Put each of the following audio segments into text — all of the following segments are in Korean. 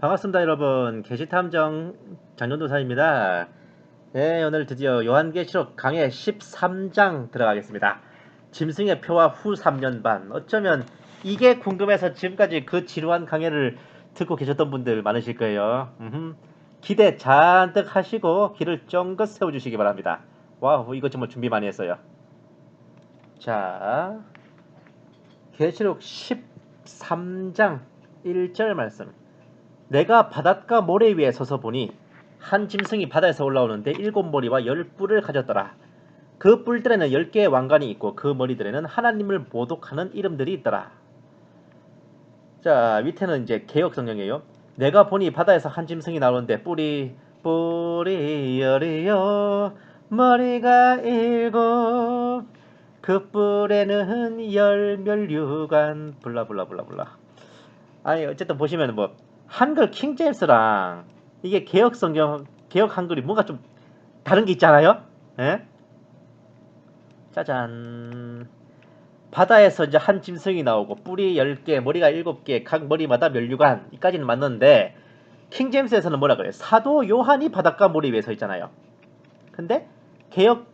반갑습니다, 여러분. 계시탐정 장전도사입니다. 네, 오늘 드디어 요한계시록 강해 13장 들어가겠습니다. 짐승의 표와 후 3년 반. 어쩌면 이게 궁금해서 지금까지 그 지루한 강해를 듣고 계셨던 분들 많으실 거예요. 기대 잔뜩 하시고 길을 쫑긋 세워주시기 바랍니다. 와우, 이거 정말 준비 많이 했어요. 자, 계시록 13장 1절 말씀. 내가 바닷가 모래 위에 서서 보니 한 짐승이 바다에서 올라오는데 7머리와 10뿔을 가졌더라. 그 뿔들에는 10개의 왕관이 있고 그 머리들에는 하나님을 모독하는 이름들이 있더라. 자, 밑에는 이제 개역 성경이에요. 내가 보니 바다에서 한 짐승이 나오는데 뿔이 열이요 머리가 7, 그 뿔에는 열면류관 블라블라블라블라. 아니 어쨌든 보시면 뭐 한글 킹제임스랑 이게 개역 성경 개역 한글이 뭔가 좀 다른 게 있잖아요. 예? 짜잔. 바다에서 이제 한 짐승이 나오고 뿔이 10개, 머리가 7개, 각 머리마다 면류관 이까지는 맞는데 킹제임스에서는 뭐라 그래요? 사도 요한이 바닷가 모래 위에 서 있잖아요. 근데 개역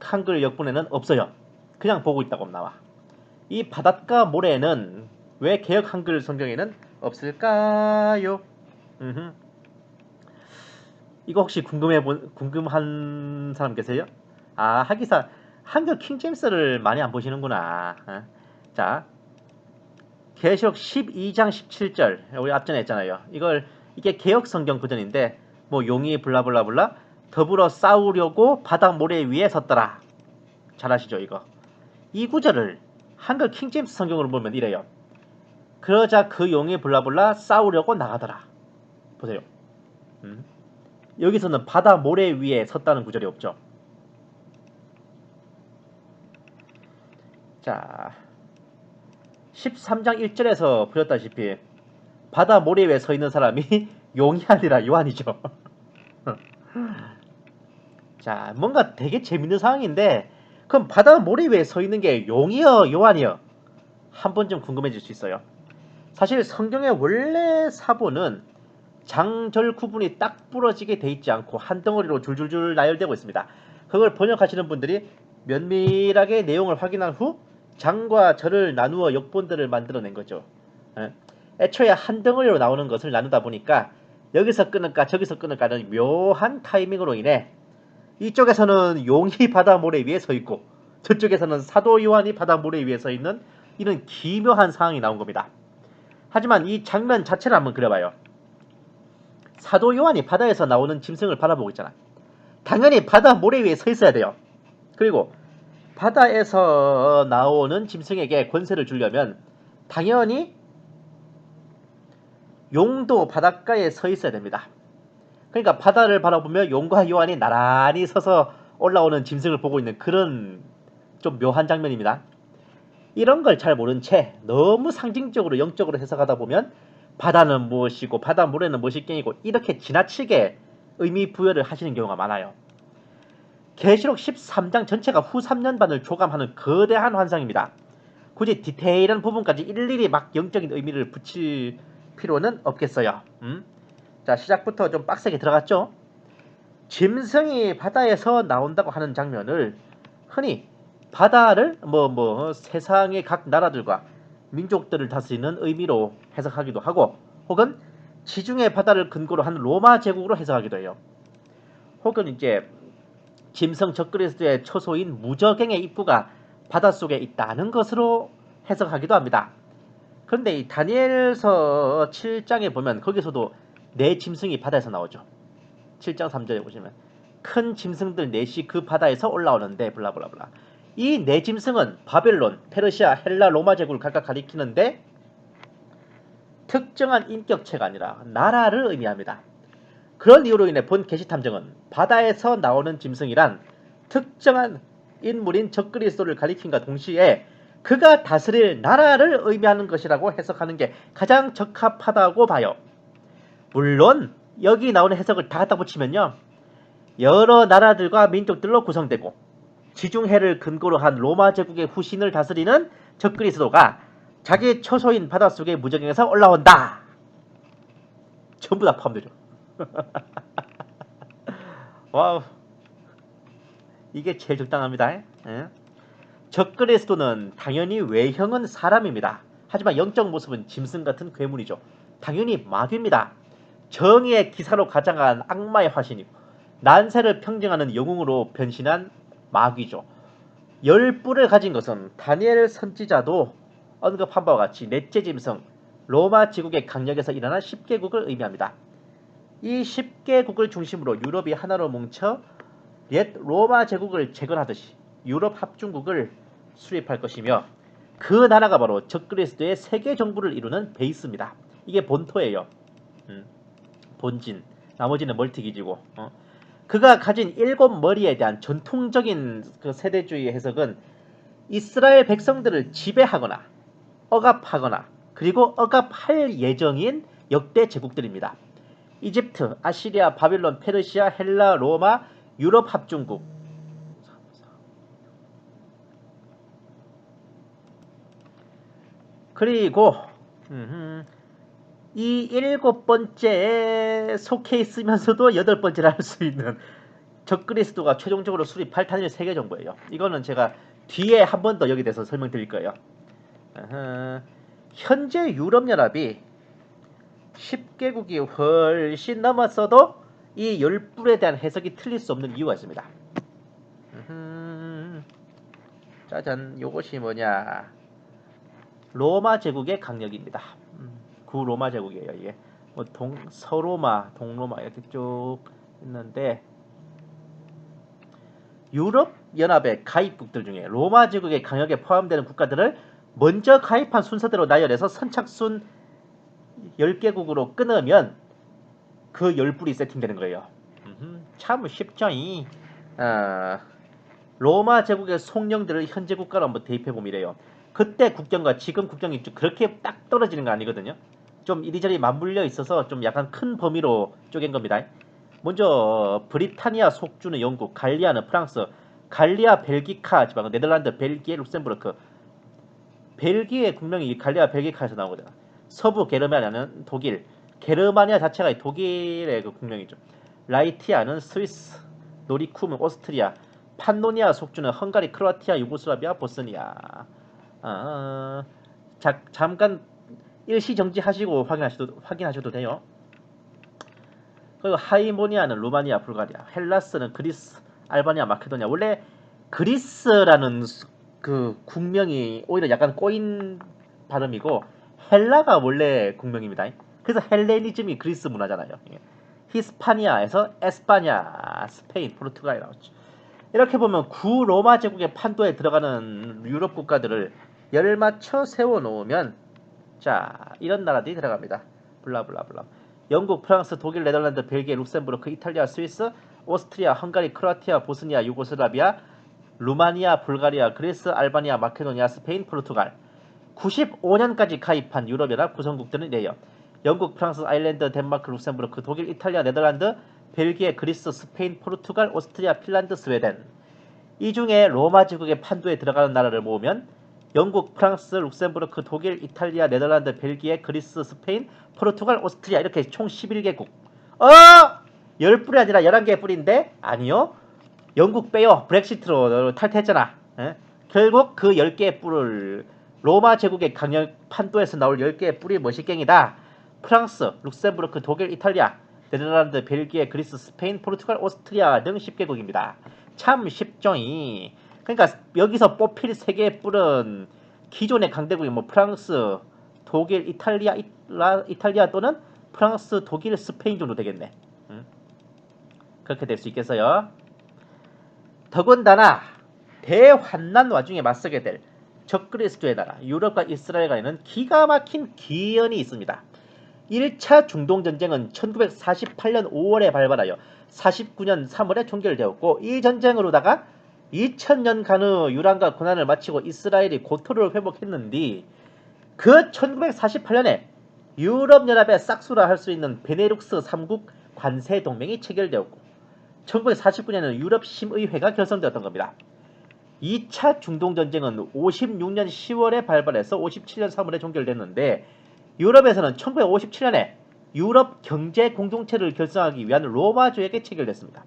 한글 역본에는 없어요. 그냥 보고 있다고 나와. 이 바닷가 모래는 왜 개역 한글 성경에는 없을까요? 이거 혹시 궁금한 사람 계세요? 아, 하기사 한글 킹제임스를 많이 안 보시는구나. 자, 계시록 12장 17절 우리 앞전에 했잖아요. 이게 개역 성경 버전인데 뭐 용이 블라블라블라 더불어 싸우려고 바다 모래 위에 섰더라. 잘 아시죠 이거? 이 구절을 한글 킹제임스 성경으로 보면 이래요. 그러자 그 용이 블라블라 싸우려고 나가더라. 보세요. 여기서는 바다 모래 위에 섰다는 구절이 없죠. 자, 13장 1절에서 보였다시피 바다 모래 위에 서 있는 사람이 용이 아니라 요한이죠. 자, 뭔가 되게 재밌는 상황인데 그럼 바다 모래 위에 서 있는 게 용이요 요한이요? 한 번쯤 궁금해질 수 있어요. 사실 성경의 원래 사본은 장절 구분이 딱 부러지게 돼 있지 않고 한 덩어리로 줄줄줄 나열되고 있습니다. 그걸 번역하시는 분들이 면밀하게 내용을 확인한 후 장과 절을 나누어 역본들을 만들어낸 거죠. 애초에 한 덩어리로 나오는 것을 나누다 보니까 여기서 끊을까 저기서 끊을까는 묘한 타이밍으로 인해 이쪽에서는 용이 바다 모래 위에 서 있고 저쪽에서는 사도 요한이 바다 모래 위에 서 있는 이런 기묘한 상황이 나온 겁니다. 하지만 이 장면 자체를 한번 그려봐요. 사도 요한이 바다에서 나오는 짐승을 바라보고 있잖아. 당연히 바다 모래 위에 서 있어야 돼요. 그리고 바다에서 나오는 짐승에게 권세를 주려면 당연히 용도 바닷가에 서 있어야 됩니다. 그러니까 바다를 바라보며 용과 요한이 나란히 서서 올라오는 짐승을 보고 있는 그런 좀 묘한 장면입니다. 이런 걸 잘 모른 채 너무 상징적으로 영적으로 해석하다 보면 바다는 무엇이고 바다 모래는 무엇이겠고 이렇게 지나치게 의미 부여를 하시는 경우가 많아요. 계시록 13장 전체가 후 3년 반을 조감하는 거대한 환상입니다. 굳이 디테일한 부분까지 일일이 막 영적인 의미를 붙일 필요는 없겠어요. 자, 시작부터 좀 빡세게 들어갔죠? 짐승이 바다에서 나온다고 하는 장면을 흔히 바다를 세상의 각 나라들과 민족들을 다스리는 의미로 해석하기도 하고 혹은 지중해 바다를 근거로 한 로마 제국으로 해석하기도 해요. 혹은 이제 짐승 적그리스도의 처소인 무저갱의 입구가 바닷속에 있다는 것으로 해석하기도 합니다. 그런데 이 다니엘서 7장에 보면 거기서도 네 짐승이 바다에서 나오죠. 7장 3절에 보시면 큰 짐승들 넷이 그 바다에서 올라오는데 블라블라블라. 이 네 짐승은 바벨론, 페르시아, 헬라, 로마 제국을 각각 가리키는데 특정한 인격체가 아니라 나라를 의미합니다. 그런 이유로 인해 본 계시탐정은 바다에서 나오는 짐승이란 특정한 인물인 적그리스도를 가리킨과 동시에 그가 다스릴 나라를 의미하는 것이라고 해석하는 게 가장 적합하다고 봐요. 물론 여기 나오는 해석을 다 갖다 붙이면요, 여러 나라들과 민족들로 구성되고 지중해를 근거로 한 로마 제국의 후신을 다스리는 적그리스도가 자기 처소인 바닷속의 무저갱에서 올라온다. 전부 다 포함되죠. 와우, 이게 제일 적당합니다. 예? 적그리스도는 당연히 외형은 사람입니다. 하지만 영적 모습은 짐승 같은 괴물이죠. 당연히 마귀입니다. 정의의 기사로 가장한 악마의 화신이고 난세를 평정하는 영웅으로 변신한 마귀죠. 열 뿔을 가진 것은 다니엘 선지자도 언급한 바와 같이 넷째 짐승 로마 제국의 강력에서 일어난 10개국을 의미합니다. 이 10개국을 중심으로 유럽이 하나로 뭉쳐 옛 로마 제국을 재건하듯이 유럽 합중국을 수립할 것이며 그 나라가 바로 적그리스도의 세계 정부를 이루는 베이스입니다. 이게 본토예요. 본진. 나머지는 멀티기지고. 그가 가진 7머리에 대한 전통적인 그 세대주의 해석은 이스라엘 백성들을 지배하거나 억압하거나 그리고 억압할 예정인 역대 제국들입니다. 이집트, 아시리아, 바빌론, 페르시아, 헬라, 로마, 유럽 합중국. 그리고 이 7번째에 속해 있으면서도 8번째를 할 수 있는 적그리스도가 최종적으로 수립할 단일 세계 정부예요. 이거는 제가 뒤에 한 번 더 여기 대해서 설명드릴 거예요. 현재 유럽연합이 10개국이 훨씬 넘었어도 이 열불에 대한 해석이 틀릴 수 없는 이유가 있습니다. 짜잔, 요것이 뭐냐? 로마 제국의 강력입니다. 구로마 제국이에요. 이게 뭐 서로마, 동로마 이렇게 쭉 있는데 유럽 연합의 가입국들 중에 로마 제국의 강력에 포함되는 국가들을 먼저 가입한 순서대로 나열해서 선착순 10개국으로 끊으면 그 10불이 세팅되는 거예요. 참 쉽죠. 로마 제국의 송령들을 현재 국가로 한번 대입해보면 이래요. 그때 국경과 지금 국경이 그렇게 딱 떨어지는 거 아니거든요. 좀 이리저리 맞물려 있어서 좀 약간 큰 범위로 쪼갠 겁니다. 먼저 브리타니아 속주는 영국, 갈리아는 프랑스, 갈리아 벨기카 지방은 네덜란드, 벨기에, 룩셈부르크. 벨기에 국명이 갈리아 벨기카에서 나오거든요. 서부 게르마니아는 독일, 게르마니아 자체가 독일의 그 국명이죠. 라이티아는 스위스, 노리쿰은 오스트리아, 판노니아 속주는 헝가리, 크로아티아, 유고슬라비아, 보스니아. 잠깐 일시정지 하시고 확인하셔도 돼요. 그리고 하이모니아는 루마니아, 불가리아, 헬라스는 그리스, 알바니아, 마케도니아. 원래 그리스라는 그 국명이 오히려 약간 꼬인 발음이고 헬라가 원래 국명입니다. 그래서 헬레니즘이 그리스 문화잖아요. 히스파니아에서 에스파냐, 스페인, 포르투갈이 나왔죠. 이렇게 보면 구로마 제국의 판도에 들어가는 유럽 국가들을 열맞춰 세워놓으면 자 이런 나라들이 들어갑니다. 블라블라블라. 영국, 프랑스, 독일, 네덜란드, 벨기에, 룩셈부르크, 이탈리아, 스위스, 오스트리아, 헝가리, 크로아티아, 보스니아, 유고슬라비아, 루마니아, 불가리아, 그리스, 알바니아, 마케도니아, 스페인, 포르투갈. 95년까지 가입한 유럽연합 구성국들은 이래요. 영국, 프랑스, 아일랜드, 덴마크, 룩셈부르크, 독일, 이탈리아, 네덜란드, 벨기에, 그리스, 스페인, 포르투갈, 오스트리아, 핀란드, 스웨덴. 이 중에 로마 제국의 판도에 들어가는 나라를 모으면 영국, 프랑스, 룩셈부르크, 독일, 이탈리아, 네덜란드, 벨기에, 그리스, 스페인, 포르투갈, 오스트리아 이렇게 총 11개국. 10뿔이 아니라 11개 뿔인데 아니요. 영국 빼요. 브렉시트로 탈퇴했잖아. 결국 그 10개의 뿔을 로마 제국의 강력 판도에서 나올 10개의 뿔이 뭐시갱이다. 프랑스, 룩셈부르크, 독일, 이탈리아, 네덜란드, 벨기에, 그리스, 스페인, 포르투갈, 오스트리아 등 10개국입니다. 참 쉽죠이. 그러니까 여기서 뽑힐 3개의 뿔은 기존의 강대국이 뭐 프랑스, 독일, 이탈리아 또는 프랑스, 독일, 스페인 정도 되겠네. 그렇게 될 수 있겠어요. 더군다나 대환난 와중에 맞서게 될 적그리스도의 나라 유럽과 이스라엘 간에는 기가 막힌 기연이 있습니다. 1차 중동전쟁은 1948년 5월에 발발하여 49년 3월에 종결되었고 이 전쟁으로다가 2000년간의 유랑과 고난을 마치고 이스라엘이 고토를 회복했는데 그 1948년에 유럽연합의 싹수라 할 수 있는 베네룩스 3국 관세동맹이 체결되었고 1949년에는 유럽 심의회가 결성되었던 겁니다. 2차 중동전쟁은 56년 10월에 발발해서 57년 3월에 종결됐는데 유럽에서는 1957년에 유럽 경제 공동체를 결성하기 위한 로마 조약에 체결됐습니다.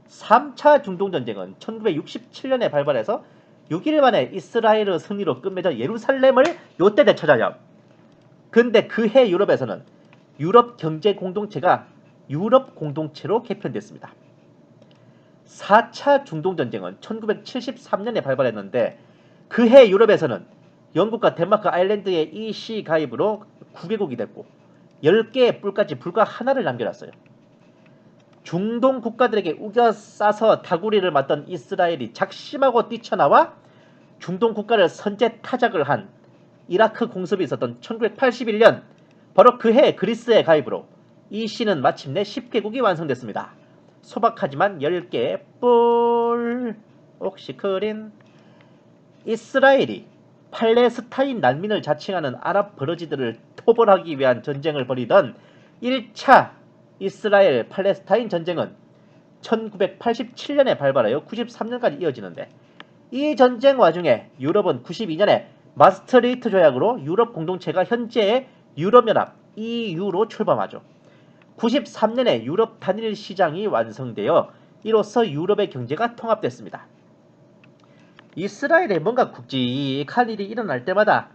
3차 중동전쟁은 1967년에 발발해서 6일 만에 이스라엘의 승리로 끝맺은 예루살렘을 요때 되찾아요. 근데 그해 유럽에서는 유럽 경제 공동체가 유럽 공동체로 개편됐습니다. 4차 중동전쟁은 1973년에 발발했는데 그해 유럽에서는 영국과 덴마크, 아일랜드의 EC 가입으로 9개국이 됐고 10개의 뿔까지 불과 하나를 남겨놨어요. 중동 국가들에게 우겨싸서 다구리를 맞던 이스라엘이 작심하고 뛰쳐나와 중동 국가를 선제 타작을 한 이라크 공습이 있었던 1981년 바로 그해 그리스의 가입으로 EC는 마침내 10개국이 완성됐습니다. 소박하지만 10개의 뿔 옥시크린. 이스라엘이 팔레스타인 난민을 자칭하는 아랍 버러지들을 토벌하기 위한 전쟁을 벌이던 1차 이스라엘 팔레스타인 전쟁은 1987년에 발발하여 93년까지 이어지는데 이 전쟁 와중에 유럽은 92년에 마스트리히트 조약으로 유럽 공동체가 현재의 유럽연합 EU로 출범하죠. 93년에 유럽 단일 시장이 완성되어 이로써 유럽의 경제가 통합됐습니다. 이스라엘에 뭔가 굵직한 일이 일어날 때마다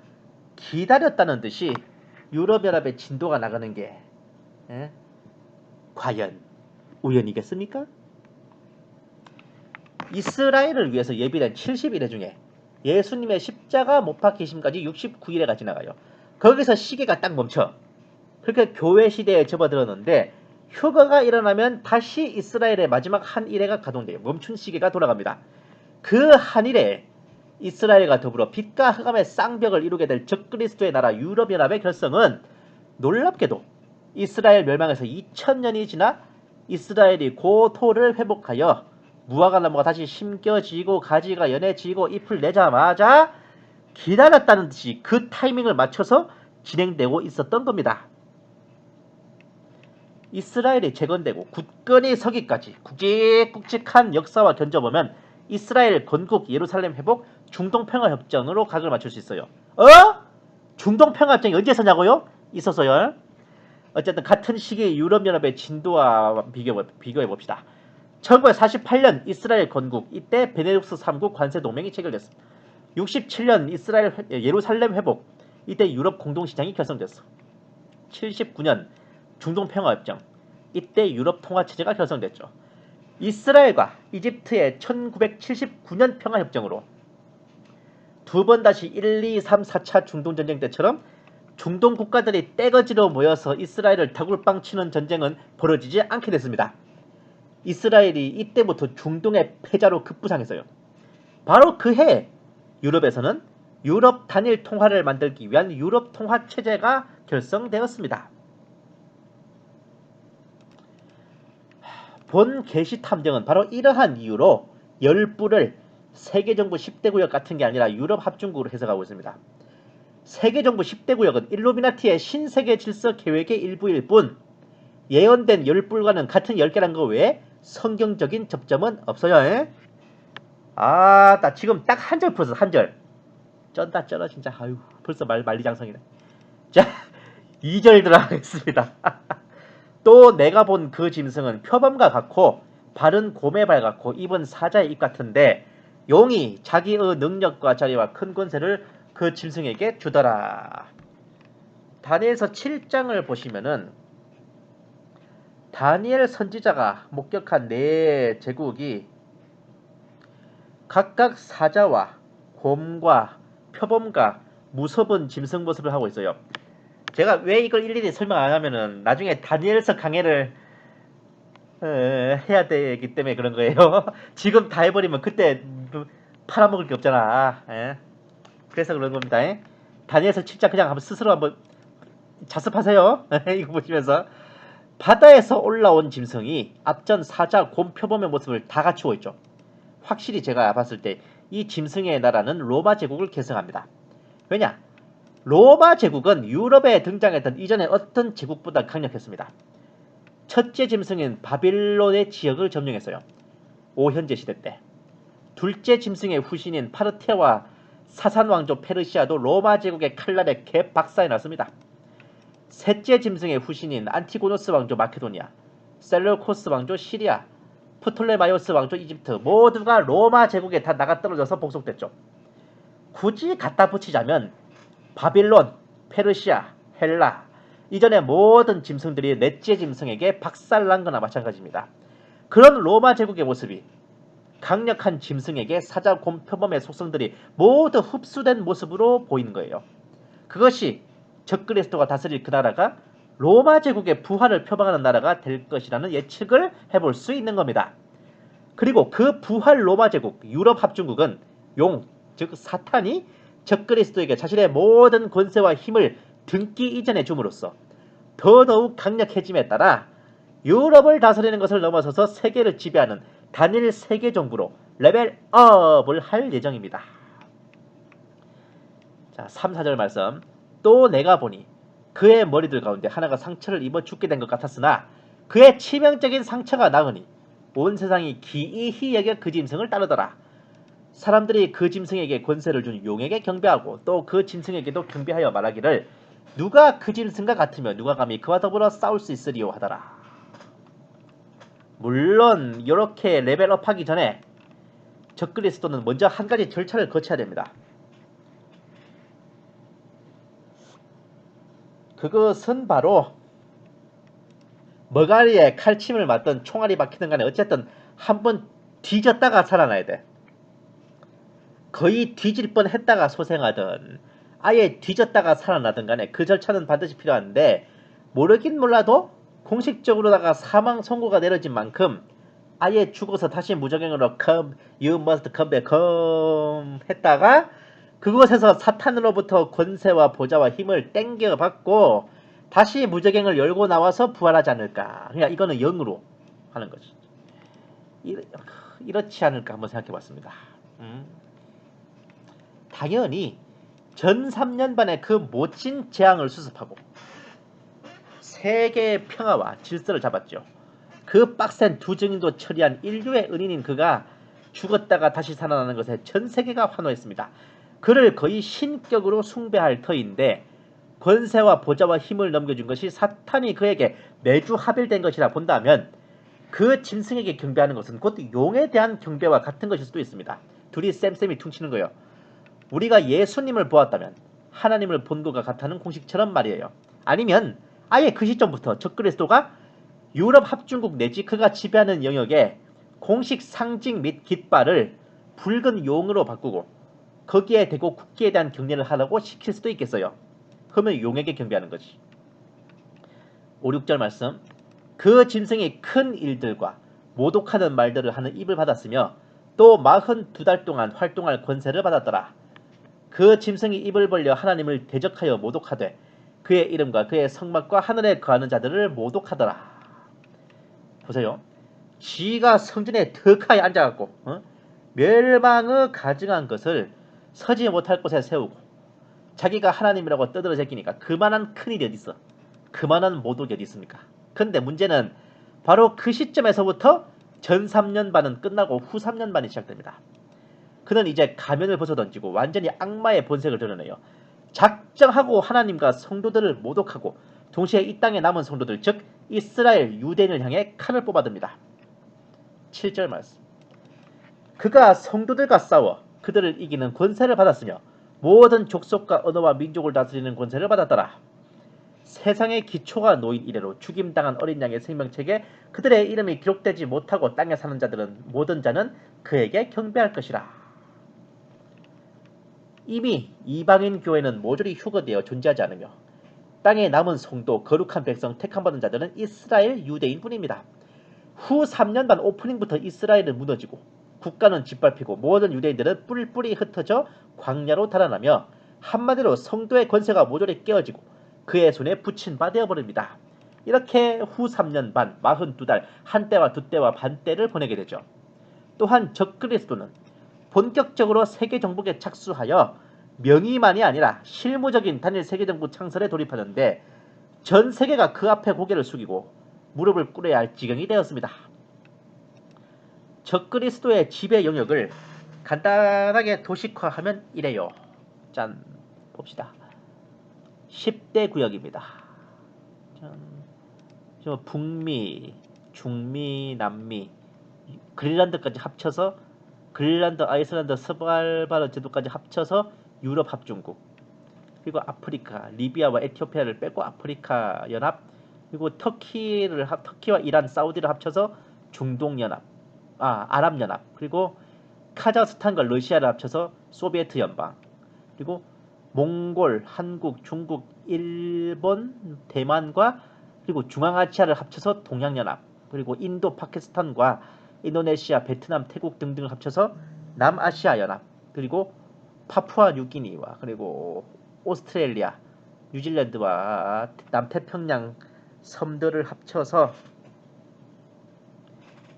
기다렸다는 듯이 유럽연합의 진도가 나가는 게 과연 우연이겠습니까? 이스라엘을 위해서 예비된 70일의 중에 예수님의 십자가 못 박히심까지 69일에가 지나가요. 거기서 시계가 딱 멈춰. 그렇게 교회 시대에 접어들었는데 휴거가 일어나면 다시 이스라엘의 마지막 한 일회가 가동돼요. 멈춘 시계가 돌아갑니다. 그 한 일에 이스라엘과 더불어 빛과 흑암의 쌍벽을 이루게 될 적그리스도의 나라 유럽연합의 결성은 놀랍게도 이스라엘 멸망에서 2000년이 지나 이스라엘이 고토를 회복하여 무화과 나무가 다시 심겨지고 가지가 연해지고 잎을 내자마자 기다렸다는 듯이 그 타이밍을 맞춰서 진행되고 있었던 겁니다. 이스라엘이 재건되고 굳건히 서기까지 굵직굵직한 역사와 견져보면 이스라엘 건국, 예루살렘 회복, 중동평화협정으로 각을 맞출 수 있어요. 중동평화협정이 언제 있었냐고요? 있었어요. 어쨌든 같은 시기에 유럽연합의 진도와 비교해봅시다. 1948년 이스라엘 건국, 이때 베네룩스 3국 관세동맹이 체결됐습니다. 67년 이스라엘 예루살렘 회복, 이때 유럽 공동시장이 결성됐어. 79년 중동평화협정, 이때 유럽 통화체제가 결성됐죠. 이스라엘과 이집트의 1979년 평화협정으로 두 번 다시 1, 2, 3, 4차 중동전쟁 때처럼 중동 국가들이 떼거지로 모여서 이스라엘을 다굴빵 치는 전쟁은 벌어지지 않게 됐습니다. 이스라엘이 이때부터 중동의 패자로 급부상했어요. 바로 그해 유럽에서는 유럽 단일 통화를 만들기 위한 유럽 통화 체제가 결성되었습니다. 본 게시 탐정은 바로 이러한 이유로 열불을 세계정부 10대 구역 같은 게 아니라 유럽 합중국으로 해석하고 있습니다. 세계정부 10대 구역은 일루미나티의 신세계 질서 계획의 일부일 뿐 예언된 열불과는 같은 10개란 거 외에 성경적인 접점은 없어요. 나 지금 딱 한 절 풀었어. 한 절. 쩐다 쩔어 진짜. 아유 벌써 만리장성이네. 자 2절 들어가겠습니다. 또 내가 본 그 짐승은 표범과 같고 발은 곰에 발 같고 입은 사자의 입 같은데 용이 자기의 능력과 자리와 큰 권세를 그 짐승에게 주더라. 다니엘서 7장을 보시면은 다니엘 선지자가 목격한 네 제국이 각각 사자와 곰과 표범과 무섭은 짐승 모습을 하고 있어요. 제가 왜 이걸 일일이 설명 안 하면은 나중에 다니엘서 강해를 해야 되기 때문에 그런 거예요. 지금 다 해버리면 그때 팔아먹을 게 없잖아. 그래서 그런 겁니다. 다니엘서 7장 그냥 한번 스스로 한번 자습하세요. 이거 보시면서 바다에서 올라온 짐승이 앞전 사자, 곰, 표범의 모습을 다 갖추고 있죠. 확실히 제가 봤을 때 이 짐승의 나라는 로마 제국을 계승합니다. 왜냐? 로마 제국은 유럽에 등장했던 이전의 어떤 제국보다 강력했습니다. 첫째 짐승인 바빌론의 지역을 점령했어요. 오현제 시대 때. 둘째 짐승의 후신인 파르티아와 사산 왕조 페르시아도 로마 제국의 칼날에 개박살이 났습니다. 셋째 짐승의 후신인 안티고노스 왕조 마케도니아, 셀루코스 왕조 시리아, 프톨레마이오스 왕조 이집트 모두가 로마 제국에 다 나가떨어져서 복속됐죠. 굳이 갖다 붙이자면 바빌론, 페르시아, 헬라 이전의 모든 짐승들이 넷째 짐승에게 박살난 거나 마찬가지입니다. 그런 로마 제국의 모습이 강력한 짐승에게 사자곰 표범의 속성들이 모두 흡수된 모습으로 보이는 거예요. 그것이 적그리스도가 다스릴 그 나라가 로마 제국의 부활을 표방하는 나라가 될 것이라는 예측을 해볼 수 있는 겁니다. 그리고 그 부활 로마 제국 유럽 합중국은 즉 사탄이 적그리스도에게 자신의 모든 권세와 힘을 등기 이전해 줌으로써 더더욱 강력해짐에 따라 유럽을 다스리는 것을 넘어서서 세계를 지배하는 단일 세계 정부로 레벨업을 할 예정입니다. 자, 3, 4절 말씀. 또 내가 보니 그의 머리들 가운데 하나가 상처를 입어 죽게 된 것 같았으나 그의 치명적인 상처가 나으니 온 세상이 기이히 여겨 그 짐승을 따르더라. 사람들이 그 짐승에게 권세를 준 용에게 경배하고 또 그 짐승에게도 경배하여 말하기를 누가 그 짐승과 같으며 누가 감히 그와 더불어 싸울 수 있으리요 하더라. 물론 이렇게 레벨업하기 전에 적그리스도는 먼저 한 가지 절차를 거쳐야 됩니다. 그것은 바로 머가리에 칼침을 맞든 총알이 박히든 간에 어쨌든 한번 뒤졌다가 살아나야 돼. 거의 뒤질 뻔 했다가 소생하든 아예 뒤졌다가 살아나든 간에 그 절차는 반드시 필요한데 모르긴 몰라도 공식적으로다가 사망 선고가 내려진 만큼 아예 죽어서 다시 무적행으로 you must come back home 했다가 그곳에서 사탄으로부터 권세와 보좌와 힘을 땡겨받고 다시 무적행을 열고 나와서 부활하지 않을까. 그러니까 이거는 영으로 하는 거지. 이렇지 않을까 한번 생각해 봤습니다. 당연히 전 3년반의 그 멋진 재앙을 수습하고 세계의 평화와 질서를 잡았죠. 그 빡센 두 증인도 처리한 인류의 은인인 그가 죽었다가 다시 살아나는 것에 전 세계가 환호했습니다. 그를 거의 신격으로 숭배할 터인데 권세와 보좌와 힘을 넘겨준 것이 사탄이 그에게 매주 합일된 것이라 본다면 그 짐승에게 경배하는 것은 곧 용에 대한 경배와 같은 것일 수도 있습니다. 둘이 쌤쌤이 퉁치는 거예요. 우리가 예수님을 보았다면 하나님을 본 것과 같다는 공식처럼 말이에요. 아니면 아예 그 시점부터 적그리스도가 유럽 합중국 내지 그가 지배하는 영역의 공식 상징 및 깃발을 붉은 용으로 바꾸고 거기에 대고 국기에 대한 경례를 하라고 시킬 수도 있겠어요. 그러면 용에게 경배하는 거지. 5, 6절 말씀. 그 짐승이 큰 일들과 모독하는 말들을 하는 입을 받았으며 또 42달 동안 활동할 권세를 받았더라. 그 짐승이 입을 벌려 하나님을 대적하여 모독하되 그의 이름과 그의 성막과 하늘에 거하는 자들을 모독하더라. 보세요. 지가 성전에 덕하에 앉아갖고 멸망을 가증한 것을 서지 못할 곳에 세우고 자기가 하나님이라고 떠들어 제끼니까 그만한 큰일이 어디 있어. 그만한 모독이 어디 있습니까. 근데 문제는 바로 그 시점에서부터 전 3년반은 끝나고 후 3년반이 시작됩니다. 그는 이제 가면을 벗어던지고 완전히 악마의 본색을 드러내요. 작정하고 하나님과 성도들을 모독하고 동시에 이 땅에 남은 성도들 즉 이스라엘 유대인을 향해 칼을 뽑아듭니다. 7절 말씀. 그가 성도들과 싸워 그들을 이기는 권세를 받았으며 모든 족속과 언어와 민족을 다스리는 권세를 받았더라. 세상의 기초가 놓인 이래로 죽임당한 어린 양의 생명책에 그들의 이름이 기록되지 못하고 땅에 사는 자들은 모든 자는 그에게 경배할 것이라. 이미 이방인 교회는 모조리 휴거되어 존재하지 않으며 땅에 남은 성도 거룩한 백성 택함받은 자들은 이스라엘 유대인뿐입니다. 후 3년반 오프닝부터 이스라엘은 무너지고 국가는 짓밟히고 모든 유대인들은 뿔뿔이 흩어져 광야로 달아나며 한마디로 성도의 권세가 모조리 깨어지고 그의 손에 붙인 바 되어버립니다. 이렇게 후 3년 반 42달 한때와 두때와 반때를 보내게 되죠. 또한 적그리스도는 본격적으로 세계 정복에 착수하여 명의만이 아니라 실무적인 단일 세계정부 창설에 돌입하는데 전 세계가 그 앞에 고개를 숙이고 무릎을 꿇어야 할 지경이 되었습니다. 적그리스도의 지배 영역을 간단하게 도식화하면 이래요. 짠, 봅시다. 10대 구역입니다. 저 북미, 중미, 남미, 그린란드까지 합쳐서 그린란드, 아이슬란드, 스발바르 제도까지 합쳐서 유럽 합중국. 그리고 아프리카, 리비아와 에티오피아를 빼고 아프리카 연합. 그리고 터키와 이란, 사우디를 합쳐서 중동 연합. 아랍 연합. 그리고 카자흐스탄과 러시아를 합쳐서 소비에트 연방. 그리고 몽골, 한국, 중국, 일본, 대만과 그리고 중앙아시아를 합쳐서 동양연합. 그리고 인도, 파키스탄과 인도네시아, 베트남, 태국 등등을 합쳐서 남아시아 연합. 그리고 파푸아 뉴기니와 그리고 오스트레일리아, 뉴질랜드와 남태평양 섬들을 합쳐서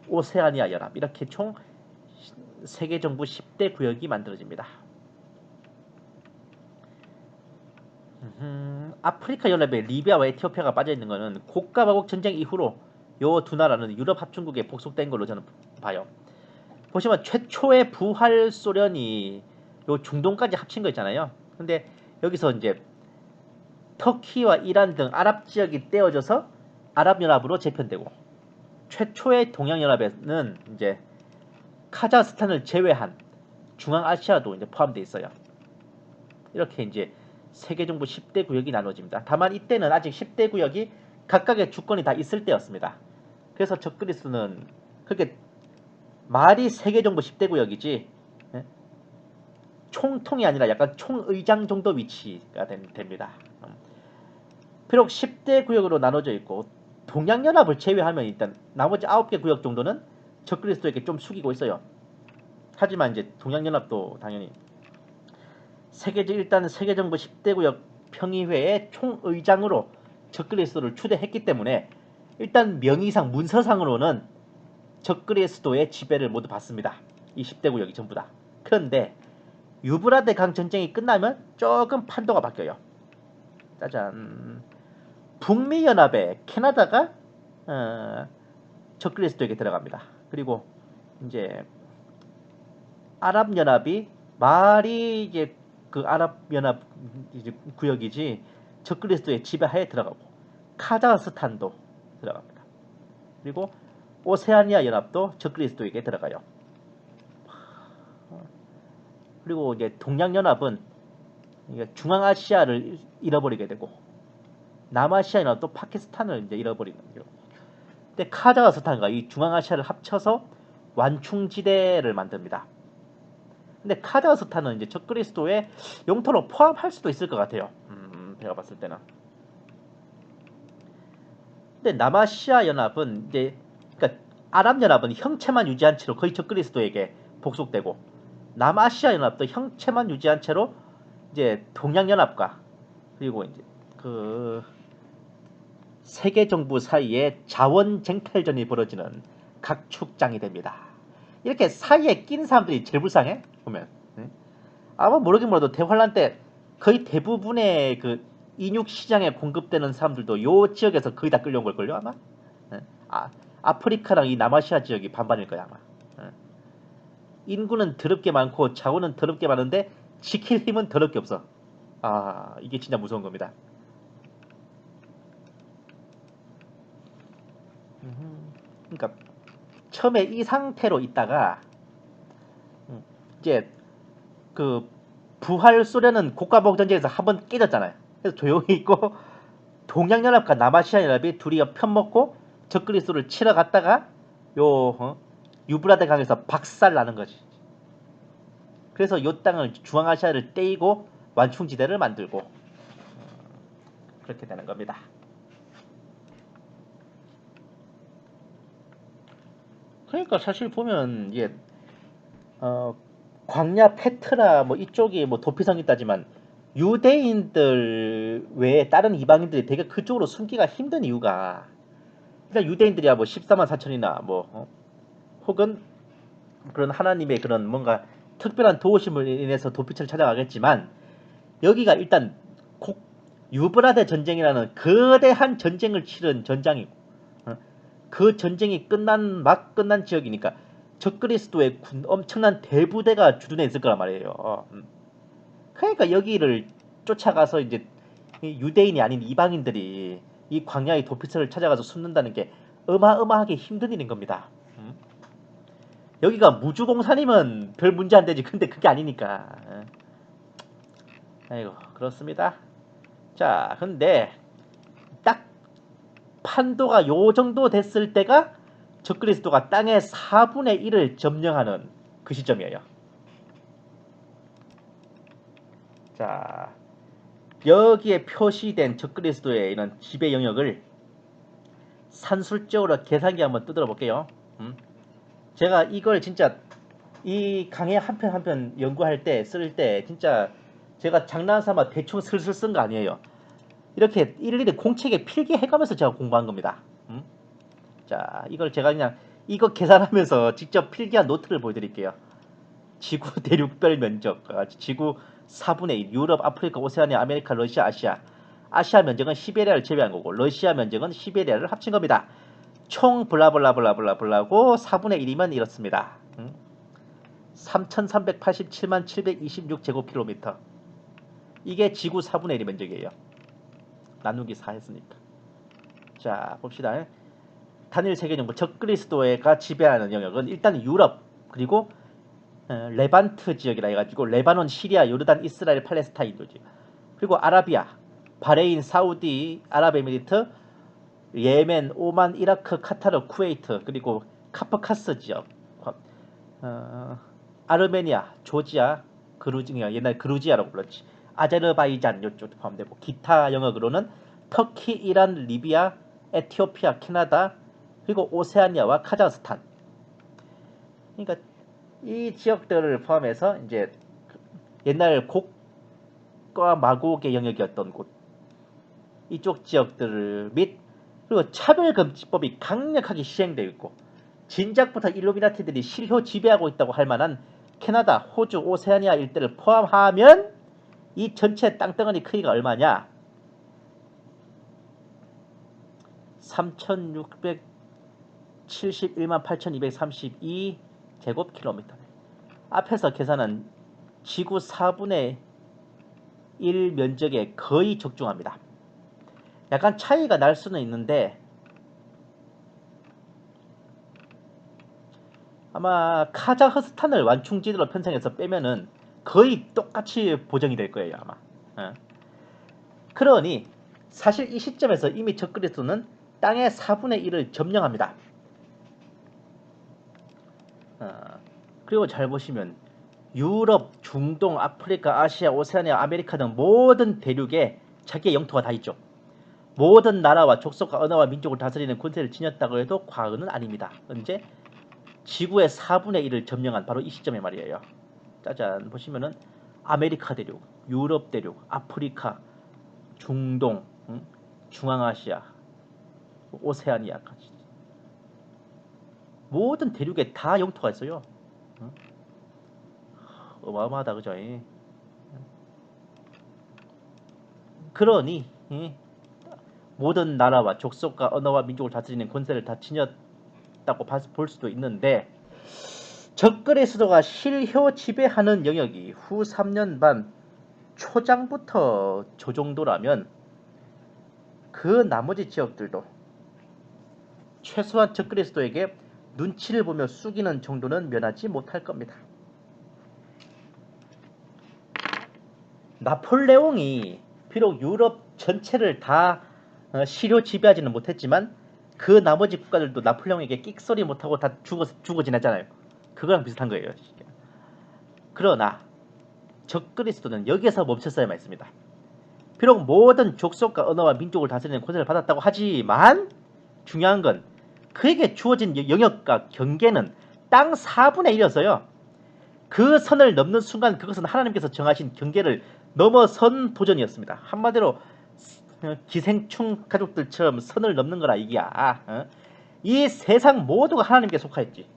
오세아니아 연합. 이렇게 총 세계 정부 10대 구역이 만들어집니다. 아프리카 연합에 리비아와 에티오피아가 빠져 있는 것은 고가 마곡 전쟁 이후로 요 두 나라는 유럽 합중국에 복속된 걸로 저는 봐요. 보시면 최초의 부활 소련이 요 중동까지 합친 거 있잖아요. 근데 여기서 이제 터키와 이란 등 아랍 지역이 떼어져서 아랍 연합으로 재편되고, 최초의 동양 연합에는 이제 카자흐스탄을 제외한 중앙아시아도 이제 포함되어 있어요. 이렇게 이제 세계 정부 10대 구역이 나눠집니다. 다만 이때는 아직 10대 구역이 각각의 주권이 다 있을 때였습니다. 그래서 적그리스는 그렇게 말이 세계 정부 10대 구역이지 총통이 아니라 약간 총의장 정도 위치가 됩니다. 비록 10대 구역으로 나눠져 있고 동양연합을 제외하면 일단 나머지 9개 구역 정도는 적그리스도에게 좀 숙이고 있어요. 하지만 이제 동양연합도 당연히 일단 세계정부 10대 구역 평의회의 총의장으로 적그리스도를 추대했기 때문에 일단 명의상 문서상으로는 적그리스도의 지배를 모두 받습니다. 이 10대 구역이 전부 다. 그런데 유브라데 강 전쟁이 끝나면 조금 판도가 바뀌어요. 짜잔. 북미 연합에 캐나다가 적그리스도에게 들어갑니다. 그리고 이제 아랍 연합이 말이 이제 그 아랍 연합 이제 구역이지 적그리스도의 지배하에 들어가고, 카자흐스탄도 들어갑니다. 그리고 오세아니아 연합도 적그리스도에게 들어가요. 그리고 이제 동양 연합은 중앙아시아를 잃어버리게 되고, 남아시아 연합도 파키스탄을 이제 잃어버리는 거죠. 근데 카자흐스탄과 이 중앙아시아를 합쳐서 완충지대를 만듭니다. 근데 카자흐스탄은 이제 적그리스도의 영토로 포함할 수도 있을 것 같아요. 제가 봤을 때는. 근데 남아시아 연합은 이제 그러니까 아랍 연합은 형체만 유지한 채로 거의 적그리스도에게 복속되고, 남아시아 연합도 형체만 유지한 채로 이제 동양 연합과 그리고 이제 그 세계 정부 사이에 자원 쟁탈전이 벌어지는 각축장이 됩니다. 이렇게 사이에 낀 사람들이 제일 불쌍해 보면. 아마 모르긴 몰라도 대환란 때 거의 대부분의 그 인육 시장에 공급되는 사람들도 요 지역에서 거의 다 끌려온 걸걸요 아마. 아프리카랑 이 남아시아 지역이 반반일 거야 아마. 인구는 더럽게 많고 자원은 더럽게 많은데 지킬 힘은 더럽게 없어. 이게 진짜 무서운 겁니다. 그러니까 처음에 이 상태로 있다가 이제 그 부활 소련은 고가복 전쟁에서 한번 깨졌잖아요. 그래서 조용히 있고 동양연합과 남아시아 연합이 둘이 편먹고 적그리스도를 치러 갔다가 유브라데 강에서 박살 나는 거지. 그래서 요 땅을 중앙아시아를 떼이고 완충지대를 만들고 그렇게 되는 겁니다. 그러니까 사실 보면 이게 광야 페트라 뭐 이쪽이 뭐 도피성이 있다지만 유대인들 외에 다른 이방인들이 되게 그쪽으로 숨기가 힘든 이유가, 일단 유대인들이야 뭐 14만 4천이나 뭐 혹은 그런 하나님의 그런 뭔가 특별한 도우심을 인해서 도피처를 찾아가겠지만, 여기가 일단 유브라데 전쟁이라는 거대한 전쟁을 치른 전장이고 그 전쟁이 막 끝난 지역이니까 적그리스도의 엄청난 대부대가 주둔해 있을 거란 말이에요. 그러니까 여기를 쫓아가서 이제 유대인이 아닌 이방인들이 이 광야의 도피처를 찾아가서 숨는다는 게 어마어마하게 힘든 일인 겁니다. 여기가 무주공산이면 별 문제 안 되지. 근데 그게 아니니까. 아이고, 그렇습니다. 자, 근데 딱 판도가 요 정도 됐을 때가 적그리스도가 땅의 4분의 1을 점령하는 그 시점이에요. 자, 여기에 표시된 적그리스도의 이런 지배 영역을 산술적으로 계산기 한번 두드려 볼게요. 제가 이걸 진짜 이 강의 한 편 한 편 연구할 때 쓸 때 진짜 제가 장난삼아 대충 슬슬 쓴 거 아니에요. 이렇게 일일이 공책에 필기해가면서 제가 공부한 겁니다. 자, 이걸 제가 그냥 이거 계산하면서 직접 필기한 노트를 보여드릴게요. 지구 대륙별 면적, 지구 4분의 1, 유럽, 아프리카, 오세아니아, 아메리카, 러시아, 아시아. 아시아 면적은 시베리아를 제외한 거고, 러시아 면적은 시베리아를 합친 겁니다. 총 블라블라블라블라블라고 4분의 1이면 이렇습니다. 3387만 726제곱킬로미터. 이게 지구 4분의 1 면적이에요. 나누기 4 했으니까. 자, 봅시다. 단일 세계정부 적그리스도가 지배하는 영역은 일단 유럽, 그리고 레반트 지역이라 해가지고 레바논, 시리아, 요르단, 이스라엘, 팔레스타인도지. 그리고 아라비아, 바레인, 사우디, 아랍에미리트, 예멘, 오만, 이라크, 카타르, 쿠웨이트, 그리고 카프카스 지역, 아르메니아, 조지아, 그루지아, 옛날 그루지아라고 불렀지. 아제르바이잔 이쪽도 포함되고, 기타 영역으로는 터키, 이란, 리비아, 에티오피아, 캐나다, 그리고 오세아니아와 카자흐스탄. 그러니까 이 지역들을 포함해서 이제 옛날 곡과 마곡의 영역이었던 곳, 이쪽 지역들 및 그리고 차별금지법이 강력하게 시행되어 있고, 진작부터 일루미나티들이 실효 지배하고 있다고 할 만한 캐나다, 호주, 오세아니아 일대를 포함하면 이 전체 땅덩어리 크기가 얼마냐? 3671만 8232 제곱킬로미터. 앞에서 계산은 지구 4분의 1 면적에 거의 적중합니다. 약간 차이가 날 수는 있는데 아마 카자흐스탄을 완충지대로 편성해서 빼면은 거의 똑같이 보정이 될 거예요, 아마. 그러니 사실 이 시점에서 이미 적그리스도는 땅의 4분의 1을 점령합니다. 그리고 잘 보시면 유럽, 중동, 아프리카, 아시아, 오세아니아, 아메리카 등 모든 대륙에 자기의 영토가 다 있죠. 모든 나라와 족속과 언어와 민족을 다스리는 권세를 지녔다고 해도 과언은 아닙니다. 언제? 지구의 4분의 1을 점령한 바로 이 시점에 말이에요. 짜잔, 보시면은 아메리카 대륙, 유럽 대륙, 아프리카, 중동, 중앙아시아, 오세아니아까지 모든 대륙에 다 영토가 있어요. 어마어마하다, 그죠? 그러니 모든 나라와 족속과 언어와 민족을 다스리는 권세를 다 지녔다고 볼 수도 있는데, 적그리스도가 실효 지배하는 영역이 후 3년 반 초장부터 저 정도라면 그 나머지 지역들도 최소한 적그리스도에게 눈치를 보며 숙이는 정도는 면하지 못할 겁니다. 나폴레옹이 비록 유럽 전체를 다 실효 지배하지는 못했지만 그 나머지 국가들도 나폴레옹에게 끽소리 못하고 다 죽어 지냈잖아요. 그거랑 비슷한 거예요. 그러나 적그리스도는 여기에서 멈췄어야만 했습니다. 비록 모든 족속과 언어와 민족을 다스리는 권세를 받았다고 하지만 중요한 건 그에게 주어진 영역과 경계는 땅 4분의 1이었어요. 그 선을 넘는 순간 그것은 하나님께서 정하신 경계를 넘어선 도전이었습니다. 한마디로 기생충 가족들처럼 선을 넘는 거라 이게야. 이 세상 모두가 하나님께 속하였지.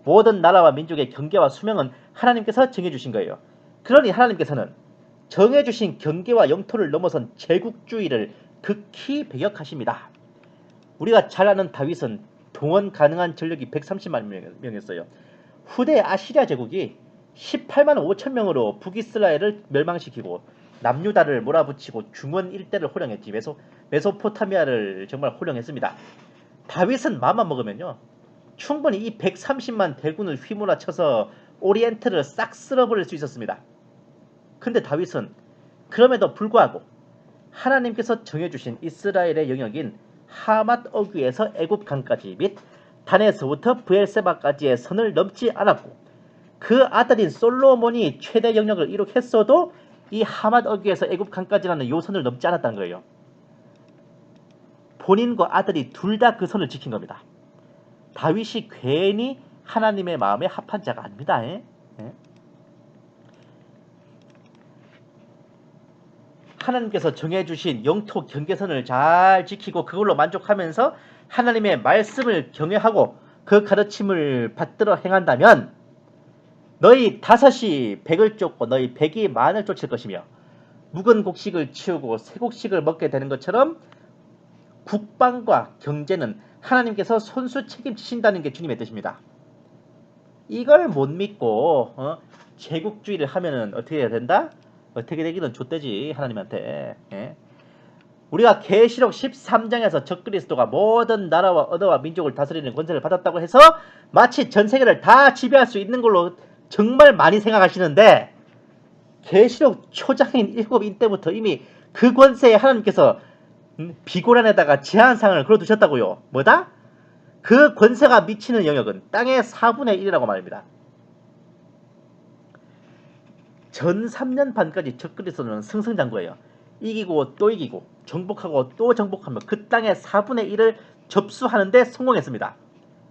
모든 나라와 민족의 경계와 수명은 하나님께서 정해주신 거예요. 그러니 하나님께서는 정해주신 경계와 영토를 넘어선 제국주의를 극히 배격하십니다. 우리가 잘 아는 다윗은 동원 가능한 전력이 130만 명이었어요. 후대 아시리아 제국이 18만 5천 명으로 북이스라엘을 멸망시키고 남유다를 몰아붙이고 중원 일대를 호령했지. 메소포타미아를 정말 호령했습니다. 다윗은 마음만 먹으면요, 충분히 이 130만 대군을 휘몰아쳐서 오리엔트를 싹 쓸어버릴 수 있었습니다. 근데 다윗은 그럼에도 불구하고 하나님께서 정해주신 이스라엘의 영역인 하맛 어귀에서 애굽 강까지 및 단에서부터 브엘세바까지의 선을 넘지 않았고, 그 아들인 솔로몬이 최대 영역을 이룩했어도 이 하맛 어귀에서 애굽 강까지라는 요 선을 넘지 않았다는 거예요. 본인과 아들이 둘 다 그 선을 지킨 겁니다. 다윗이 괜히 하나님의 마음에 합한 자가 아닙니다. 예? 하나님께서 정해주신 영토 경계선을 잘 지키고 그걸로 만족하면서 하나님의 말씀을 경외하고 그 가르침을 받들어 행한다면 너희 5이 100을 쫓고 너희 100이 만을 쫓을 것이며, 묵은 곡식을 치우고 새 곡식을 먹게 되는 것처럼 국방과 경제는 하나님께서 손수 책임지신다는 게 주님의 뜻입니다. 이걸 못 믿고 제국주의를 하면은 어떻게 해야 된다? 어떻게 되기는 좆되지 하나님한테. 예? 우리가 계시록 13장에서 적그리스도가 모든 나라와 언어와 민족을 다스리는 권세를 받았다고 해서 마치 전 세계를 다 지배할 수 있는 걸로 정말 많이 생각하시는데, 계시록 초장인 7인 때부터 이미 그 권세에 하나님께서 비고란에다가 제한상을 걸어두셨다고요. 뭐다? 그 권세가 미치는 영역은 땅의 4분의 1이라고 말입니다. 전 3년 반까지 적그리스도는 승승장구예요. 이기고 또 이기고 정복하고 또 정복하며 그 땅의 4분의 1을 접수하는데 성공했습니다.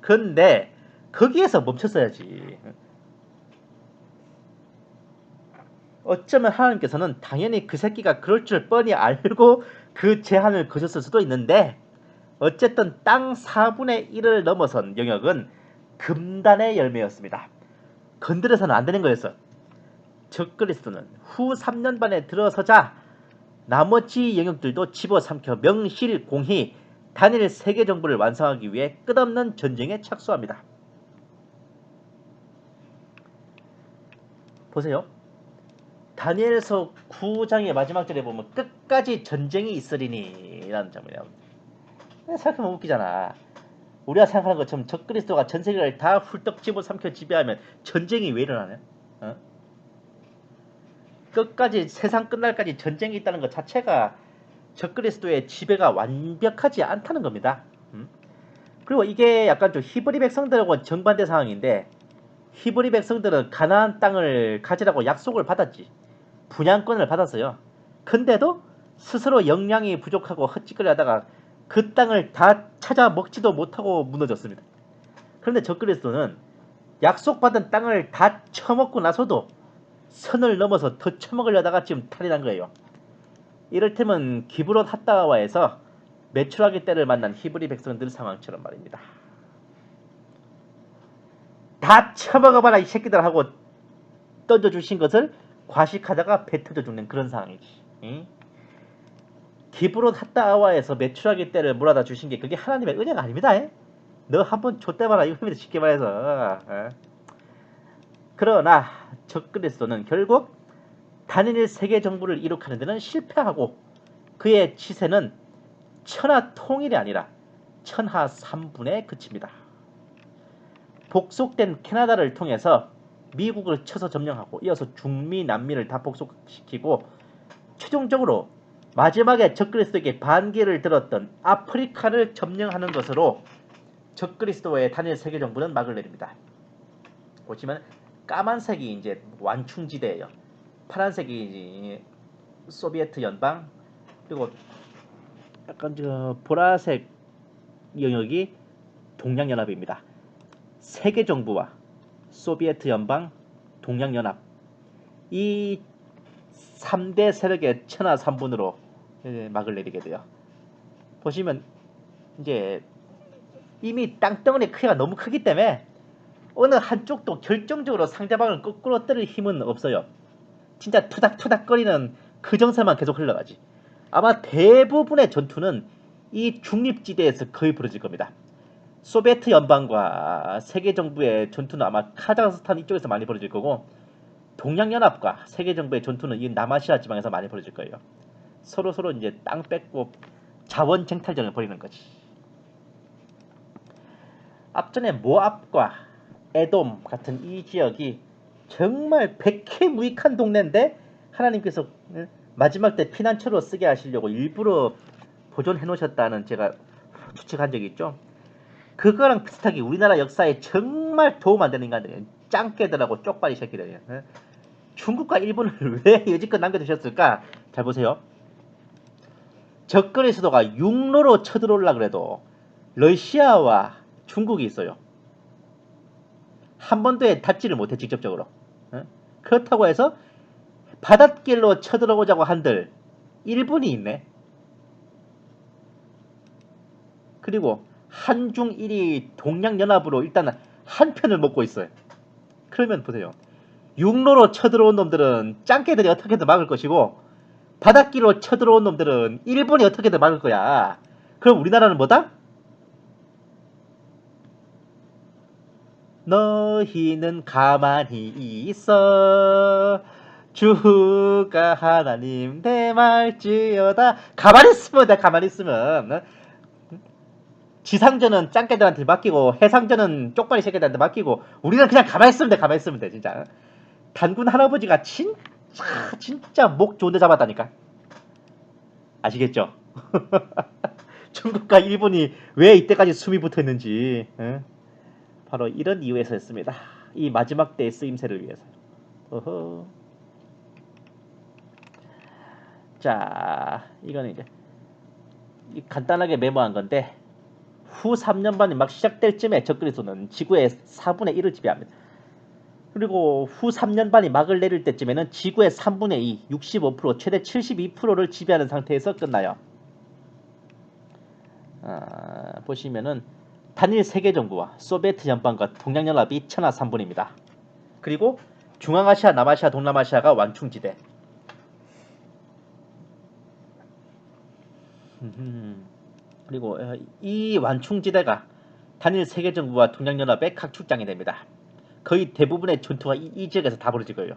근데 거기에서 멈췄어야지. 어쩌면 하나님께서는 당연히 그 새끼가 그럴 줄 뻔히 알고 그 제한을 거셨을 수도 있는데, 어쨌든 땅 4분의 1을 넘어선 영역은 금단의 열매였습니다. 건드려서는 안 되는 거였어. 적그리스도는 후 3년 반에 들어서자 나머지 영역들도 집어삼켜 명실공히 단일 세계 정부를 완성하기 위해 끝없는 전쟁에 착수합니다. 보세요. 다니엘서 9장의 마지막 절에 보면 끝까지 전쟁이 있으리니 라는 장면이에요. 생각해보면 웃기잖아. 우리가 생각하는 것처럼 적그리스도가 전 세계를 다 훌떡 집어삼켜 지배하면 전쟁이 왜 일어나냐? 끝까지 세상 끝날까지 전쟁이 있다는 것 자체가 적그리스도의 지배가 완벽하지 않다는 겁니다. 그리고 이게 약간 좀 히브리 백성들하고 정반대 상황인데, 히브리 백성들은 가나안 땅을 가지라고 약속을 받았지. 분양권을 받았어요. 근데도 스스로 역량이 부족하고 헛짓거리 하다가 그 땅을 다 찾아 먹지도 못하고 무너졌습니다. 그런데 적그리스도는 약속받은 땅을 다 처먹고 나서도 선을 넘어서 더 처먹으려다가 지금 탈이 난 거예요. 이를테면 기브롯 핫다와에서 메추라기 때를 만난 히브리 백성들 상황처럼 말입니다. 다 처먹어봐라 이 새끼들 하고 던져주신 것을 과식하다가 배 터져 죽는 그런 상황이지. 응? 기브롯 핫다와에서 메추라기 때를 몰아다 주신 게 그게 하나님의 은혜가 아닙니다. 너 한번 좆대봐라 이겁니다. 쉽게 말해서. 그러나 적그리스도는 결국 단일 세계 정부를 이룩하는 데는 실패하고 그의 치세는 천하 통일이 아니라 천하 3분에 그칩니다. 복속된 캐나다를 통해서 미국을 쳐서 점령하고 이어서 중미, 남미를 다 복속시키고 최종적으로 마지막에 적그리스도에게 반기를 들었던 아프리카를 점령하는 것으로 적그리스도의 단일 세계 정부는 막을 내립니다. 보시면 까만색이 이제 완충지대예요. 파란색이 소비에트 연방, 그리고 약간 저 보라색 영역이 동양연합입니다. 세계 정부와 소비에트 연방, 동양연합, 이 3대 세력의 천하 3분으로 막을 내리게 돼요. 보시면 이제 이미 땅덩어리 크기가 너무 크기 때문에 어느 한쪽도 결정적으로 상대방을 거꾸로 때릴 힘은 없어요. 진짜 투닥투닥거리는 그 정세만 계속 흘러가지. 아마 대부분의 전투는 이 중립지대에서 거의 벌어질 겁니다. 소비에트 연방과 세계 정부의 전투는 아마 카자흐스탄 이쪽에서 많이 벌어질 거고, 동양연합과 세계정부의 전투는 이 남아시아 지방에서 많이 벌어질 거예요. 서로 이제 땅 뺏고 자원 쟁탈전을 벌이는 거지. 앞전에 모압과 에돔 같은 이 지역이 정말 백해무익한 동네인데 하나님께서 마지막 때 피난처로 쓰게 하시려고 일부러 보존해 놓으셨다는 제가 추측한 적이 있죠. 그거랑 비슷하게 우리나라 역사에 정말 도움 안 되는 인간들이에요. 짱깨들하고 쪽발이 새끼들이에요. 중국과 일본을 왜 여지껏 남겨두셨을까? 잘 보세요. 적거리 수도가 육로로 쳐들어오려고 그래도 러시아와 중국이 있어요. 한 번도에 닿지를 못해 직접적으로. 그렇다고 해서 바닷길로 쳐들어오자고 한들 일본이 있네. 그리고 한중일이 동양연합으로 일단 한 편을 먹고 있어요. 그러면 보세요. 육로로 쳐들어온 놈들은 짱깨들이 어떻게든 막을 것이고 바닷길로 쳐들어온 놈들은 일본이 어떻게든 막을 거야. 그럼 우리나라는 뭐다? 너희는 가만히 있어 주가 하나님 내 말지어다. 가만히 있으면 돼. 가만히 있으면 지상전은 짱깨들한테 맡기고 해상전은 쪽발이 새끼들한테 맡기고 우리는 그냥 가만히 있으면 돼. 가만히 있으면 돼. 진짜 단군 할아버지가 진짜 목 좋은 데 잡았다니까. 아시겠죠? 중국과 일본이 왜 이때까지 숨이 붙어있는지 바로 이런 이유에서였습니다. 이 마지막 때의 쓰임새를 위해서. 어허. 자, 이거는 이제 간단하게 메모한 건데 후 3년반이 막 시작될 쯤에 적그리스도는 지구의 4분의 1을 지배합니다. 그리고 후 3년반이 막을 내릴 때쯤에는 지구의 3분의 2, 65%, 최대 72%를 지배하는 상태에서 끝나요. 보시면은 단일 세계정부와 소비에트 연방과 동양연합이 천하 3분입니다. 그리고 중앙아시아, 남아시아, 동남아시아가 완충지대. 그리고 이 완충지대가 단일 세계정부와 동양연합의 각축장이 됩니다. 거의 대부분의 전투가 이 지역에서 다 벌어질 거예요.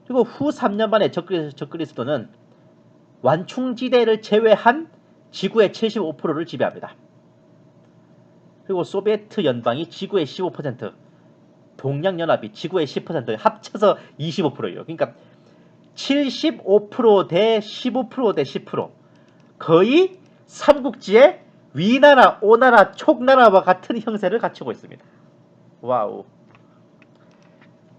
그리고 후 3년 만에 적그리스도는 완충지대를 제외한 지구의 75%를 지배합니다. 그리고 소비에트 연방이 지구의 15%, 동양연합이 지구의 10% 합쳐서 25%예요. 그러니까 75%대 15%대 10%. 거의 삼국지의 위나라, 오나라, 촉나라와 같은 형세를 갖추고 있습니다. 와우.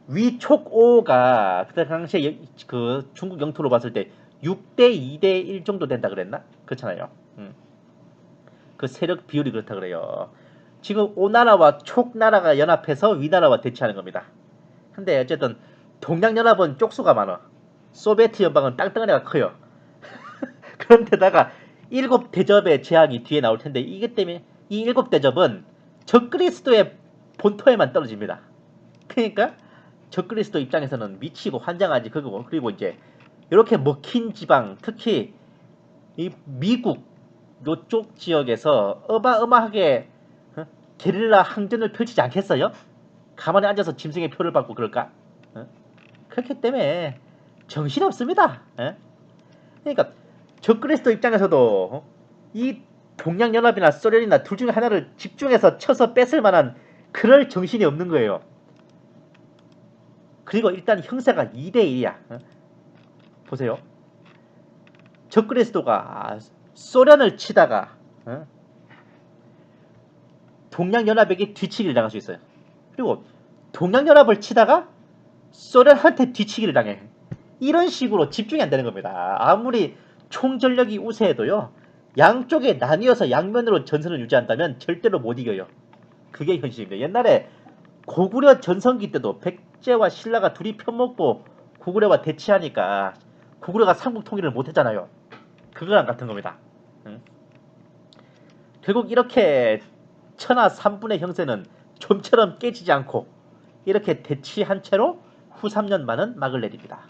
위촉오가 그때 당시에 그 중국 영토로 봤을 때 6대 2대 1 정도 된다 그랬나? 그렇잖아요. 그 세력 비율이 그렇다 그래요. 지금 오나라와 촉나라가 연합해서 위나라와 대치하는 겁니다. 근데 어쨌든 동양연합은 쪽수가 많아. 소비에트 연방은 땅덩어리가 커요. 그런데다가 7대접의 재앙이 뒤에 나올 텐데 이게 때문에 이 7대접은 적그리스도의 본토에만 떨어집니다. 그러니까 적그리스도 입장에서는 미치고 환장하지 그거고. 그리고 이제 이렇게 먹힌 지방, 특히 이 미국 요쪽 지역에서 어마어마하게 게릴라 항전을 펼치지 않겠어요? 가만히 앉아서 짐승의 표를 받고 그럴까? 그렇기 때문에 정신없습니다. 그러니까 적그리스도 입장에서도 이 동양연합이나 소련이나 둘 중에 하나를 집중해서 쳐서 뺏을 만한 그럴 정신이 없는 거예요. 그리고 일단 형세가 2대1이야. 보세요. 적그리스도가 소련을 치다가 동양연합에게 뒤치기를 당할 수 있어요. 그리고 동양연합을 치다가 소련한테 뒤치기를 당해. 이런 식으로 집중이 안 되는 겁니다. 아무리 총전력이 우세해도요. 양쪽에 나뉘어서 양면으로 전선을 유지한다면 절대로 못 이겨요. 그게 현실입니다. 옛날에 고구려 전성기 때도 백제와 신라가 둘이 편먹고 고구려와 대치하니까 고구려가 삼국 통일을 못했잖아요. 그거랑 같은 겁니다. 결국 이렇게 천하 3분의 형세는 좀처럼 깨지지 않고 이렇게 대치한 채로 후 3년 만은 막을 내립니다.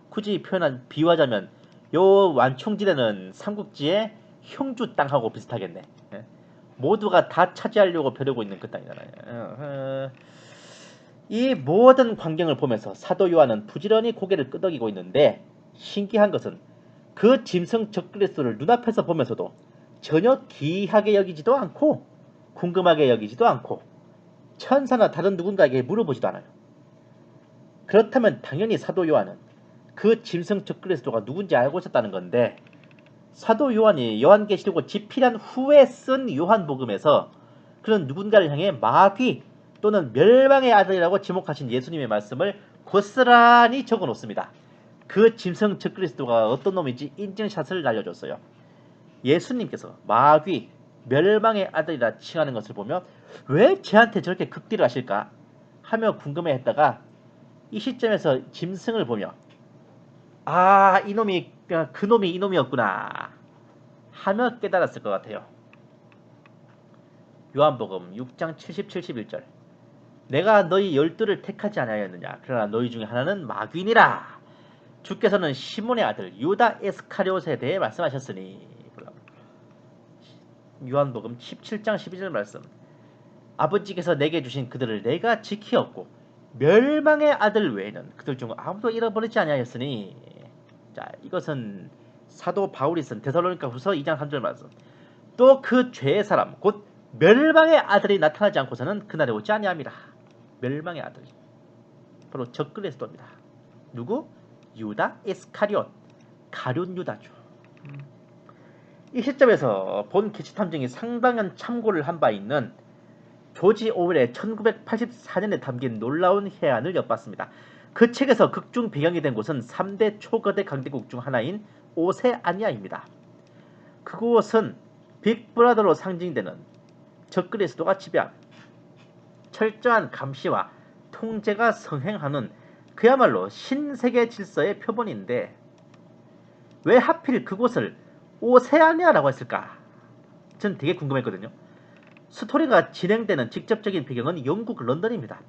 굳이 비유하자면 요 완충지대는 삼국지의 형주 땅하고 비슷하겠네. 모두가 다 차지하려고 벼르고 있는 그 땅이잖아요. 이 모든 광경을 보면서 사도 요한은 부지런히 고개를 끄덕이고 있는데 신기한 것은 그 짐승 적그리스도를 눈앞에서 보면서도 전혀 기이하게 여기지도 않고 궁금하게 여기지도 않고 천사나 다른 누군가에게 물어보지도 않아요. 그렇다면 당연히 사도 요한은 그 짐승 적그리스도가 누군지 알고 있었다는 건데, 사도 요한이 요한계시록을 집필한 후에 쓴 요한복음에서 그런 누군가를 향해 마귀 또는 멸망의 아들이라고 지목하신 예수님의 말씀을 고스란히 적어 놓습니다. 그 짐승 적그리스도가 어떤 놈인지 인증샷을 날려줬어요. 예수님께서 마귀 멸망의 아들이라 칭하는 것을 보며 왜 쟤한테 저렇게 극딜을 하실까 하며 궁금해했다가 이 시점에서 짐승을 보며 아, 이놈이 그놈이 이놈이었구나 하며 깨달았을 것 같아요. 요한복음 6장 70, 71절. 내가 너희 열두를 택하지 아니하였느냐? 그러나 너희 중에 하나는 마귀니라. 주께서는 시몬의 아들 유다 이스카리옷에 대해 말씀하셨으니. 요한복음 17장 12절 말씀. 아버지께서 내게 주신 그들을 내가 지키었고 멸망의 아들 외에는 그들 중 아무도 잃어버리지 아니하였으니. 자, 이것은 사도 바울이 쓴 데살로니가 후서 2장 3절 말씀. 또 그 죄의 사람 곧 멸망의 아들이 나타나지 않고서는 그날에 오지 아니함이라. 멸망의 아들 바로 적그리스도입니다. 누구? 유다 이스카리옷, 가룟 유다죠. 이 시점에서 본 계시탐정이 상당한 참고를 한 바 있는 조지 오웰의 1984년에 담긴 놀라운 해안을 엿봤습니다. 그 책에서 극중 배경이 된 곳은 3대 초거대 강대국 중 하나인 오세아니아입니다. 그곳은 빅브라더로 상징되는 적그리스도가 지배한 철저한 감시와 통제가 성행하는 그야말로 신세계 질서의 표본인데 왜 하필 그곳을 오세아니아라고 했을까? 전 되게 궁금했거든요. 스토리가 진행되는 직접적인 배경은 영국 런던입니다.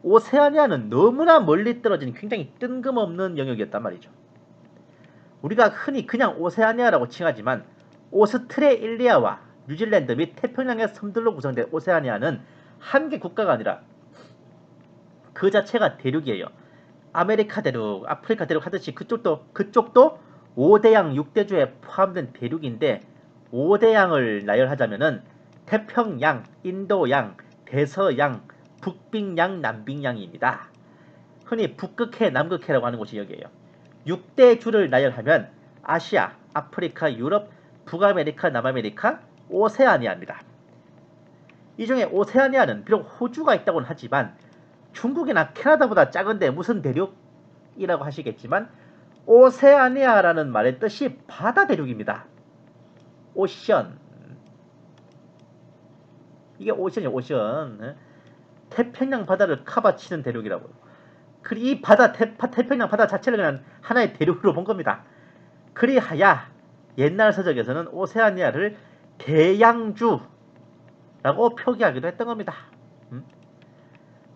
오세아니아는 너무나 멀리 떨어진 굉장히 뜬금없는 영역이었단 말이죠. 우리가 흔히 그냥 오세아니아라고 칭하지만 오스트레일리아와 뉴질랜드 및 태평양의 섬들로 구성된 오세아니아는 한 개 국가가 아니라 그 자체가 대륙이에요. 아메리카 대륙, 아프리카 대륙 하듯이 그쪽도 5대양 6대주에 포함된 대륙인데 5대양을 나열하자면은 태평양, 인도양, 대서양, 북빙양, 남빙양입니다. 흔히 북극해, 남극해라고 하는 곳이 여기에요. 6대주를 나열하면 아시아, 아프리카, 유럽, 북아메리카, 남아메리카, 오세아니아입니다. 이 중에 오세아니아는 비록 호주가 있다고는 하지만 중국이나 캐나다보다 작은데 무슨 대륙이라고 하시겠지만 오세아니아라는 말의 뜻이 바다 대륙입니다. 오션. 이게 오션이에요. 오션. 태평양 바다를 커버치는 대륙이라고요. 이 바다 태평양 바다 자체를 그냥 하나의 대륙으로 본 겁니다. 그리하야 옛날 서적에서는 오세아니아를 대양주라고 표기하기도 했던 겁니다.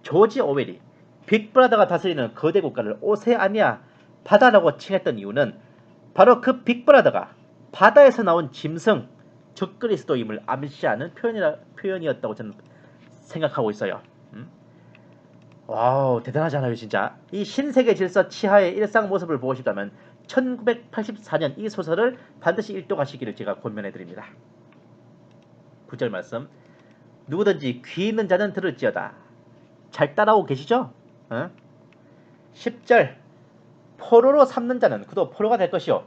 조지 오웰이 빅브라더가 다스리는 거대 국가를 오세아니아 바다라고 칭했던 이유는 바로 그 빅브라더가 바다에서 나온 짐승 적그리스도임을 암시하는 표현이었다고 저는 생각하고 있어요. 와우, 대단하잖아요 진짜. 이 신세계 질서 치하의 일상 모습을 보고 싶다면 1984년 이 소설을 반드시 읽도가시기를 제가 권면해드립니다. 9절 말씀. 누구든지 귀 있는 자는 들을지어다. 잘 따라오고 계시죠? 10절. 포로로 삼는 자는 그도 포로가 될 것이요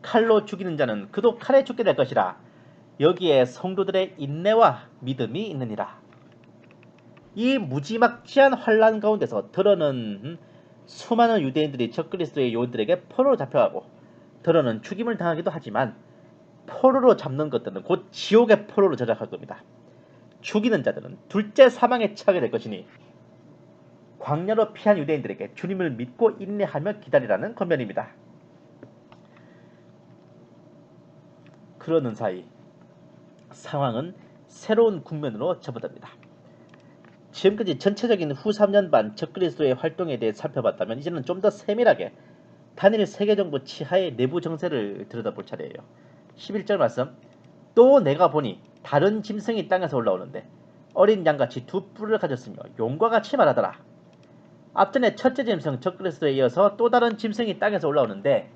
칼로 죽이는 자는 그도 칼에 죽게 될 것이라. 여기에 성도들의 인내와 믿음이 있느니라. 이 무지막지한 환란 가운데서 더러는 수많은 유대인들이 적그리스도의 요인들에게 포로로 잡혀가고 더러는 죽임을 당하기도 하지만 포로로 잡는 것들은 곧 지옥의 포로로 저작할 겁니다. 죽이는 자들은 둘째 사망에 처하게 될 것이니 광야로 피한 유대인들에게 주님을 믿고 인내하며 기다리라는 권면입니다. 그러는 사이 상황은 새로운 국면으로 접어듭니다. 지금까지 전체적인 후 3년 반 적그리스도의 활동에 대해 살펴봤다면 이제는 좀 더 세밀하게 단일 세계정부 치하의 내부 정세를 들여다볼 차례예요. 11절 말씀. 또 내가 보니 다른 짐승이 땅에서 올라오는데 어린 양같이 두 뿔을 가졌으며 용과 같이 말하더라. 앞전에 첫째 짐승 적그리스도에 이어서 또 다른 짐승이 땅에서 올라오는데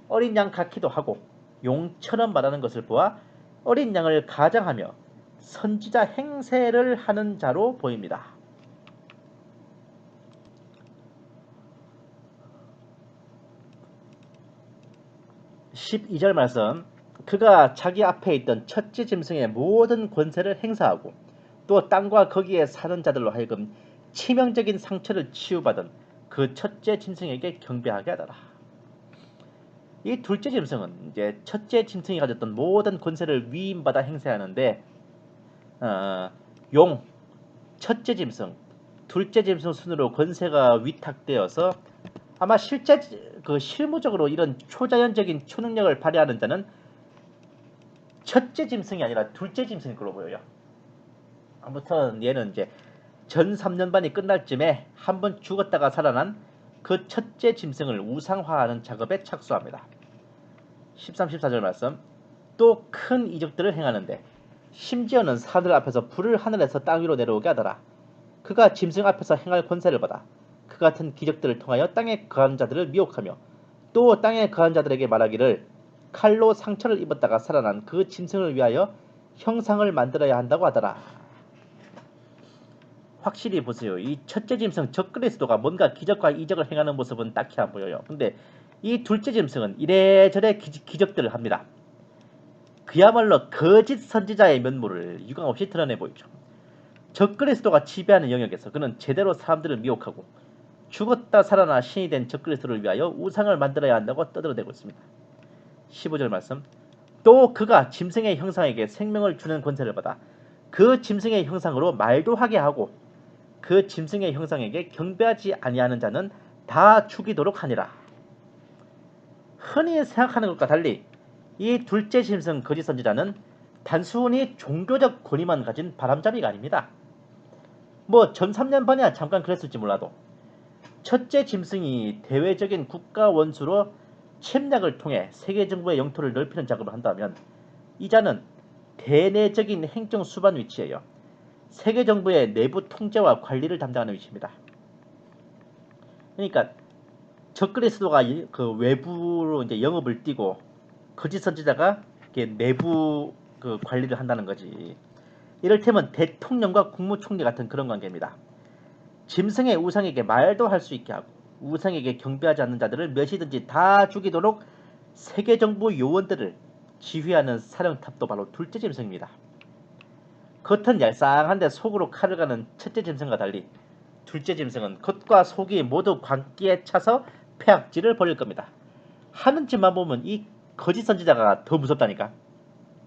어린 양 같기도 하고 용처럼 말하는 것을 보아 어린 양을 가장하며 선지자 행세를 하는 자로 보입니다. 12절 말씀, 그가 자기 앞에 있던 첫째 짐승의 모든 권세를 행사하고 또 땅과 거기에 사는 자들로 하여금 치명적인 상처를 치유받은 그 첫째 짐승에게 경배하게 하더라. 이 둘째 짐승은 이제 첫째 짐승이 가졌던 모든 권세를 위임받아 행세하는데 용, 첫째 짐승, 둘째 짐승 순으로 권세가 위탁되어서 아마 실제 실무적으로 이런 초자연적인 초능력을 발휘하는 자는 첫째 짐승이 아니라 둘째 짐승일 걸로 보여요. 아무튼 얘는 이제 전 3년반이 끝날 쯤에 한번 죽었다가 살아난 그 첫째 짐승을 우상화하는 작업에 착수합니다. 13, 14절 말씀, 또 큰 이적들을 행하는데 심지어는 사들 앞에서 불을 하늘에서 땅 위로 내려오게 하더라. 그가 짐승 앞에서 행할 권세를 받아 그 같은 기적들을 통하여 땅에 거한 자들을 미혹하며 또 땅에 거한 자들에게 말하기를 칼로 상처를 입었다가 살아난 그 짐승을 위하여 형상을 만들어야 한다고 하더라. 확실히 보세요. 이 첫째 짐승 적그리스도가 뭔가 기적과 이적을 행하는 모습은 딱히 안 보여요. 근데 이 둘째 짐승은 이래저래 기적들을 합니다. 그야말로 거짓 선지자의 면모를 유감없이 드러내 보이죠. 적그리스도가 지배하는 영역에서 그는 제대로 사람들을 미혹하고 죽었다 살아나 신이 된 적그리스도를 위하여 우상을 만들어야 한다고 떠들어대고 있습니다. 15절 말씀, 또 그가 짐승의 형상에게 생명을 주는 권세를 받아 그 짐승의 형상으로 말도 하게 하고 그 짐승의 형상에게 경배하지 아니하는 자는 다 죽이도록 하니라. 흔히 생각하는 것과 달리 이 둘째 짐승 거짓 선지자는 단순히 종교적 권위만 가진 바람잡이가 아닙니다. 뭐 전 3년반이야 잠깐 그랬을지 몰라도 첫째 짐승이 대외적인 국가 원수로 침략을 통해 세계 정부의 영토를 넓히는 작업을 한다면 이 자는 대내적인 행정 수반 위치예요. 세계 정부의 내부 통제와 관리를 담당하는 위치입니다. 그러니까 적그리스도가 그 외부로 이제 영업을 띄고 거짓 선지자가 내부 그 관리를 한다는 거지. 이를테면 대통령과 국무총리 같은 그런 관계입니다. 짐승의 우상에게 말도 할 수 있게 하고 우상에게 경배하지 않는 자들을 몇이든지 다 죽이도록 세계 정부 요원들을 지휘하는 사령탑도 바로 둘째 짐승입니다. 겉은 얄쌍한데 속으로 칼을 가는 첫째 짐승과 달리 둘째 짐승은 겉과 속이 모두 광기에 차서 폐악질을 벌일 겁니다. 하는 짓만 보면 이 거짓 선지자가 더 무섭다니까.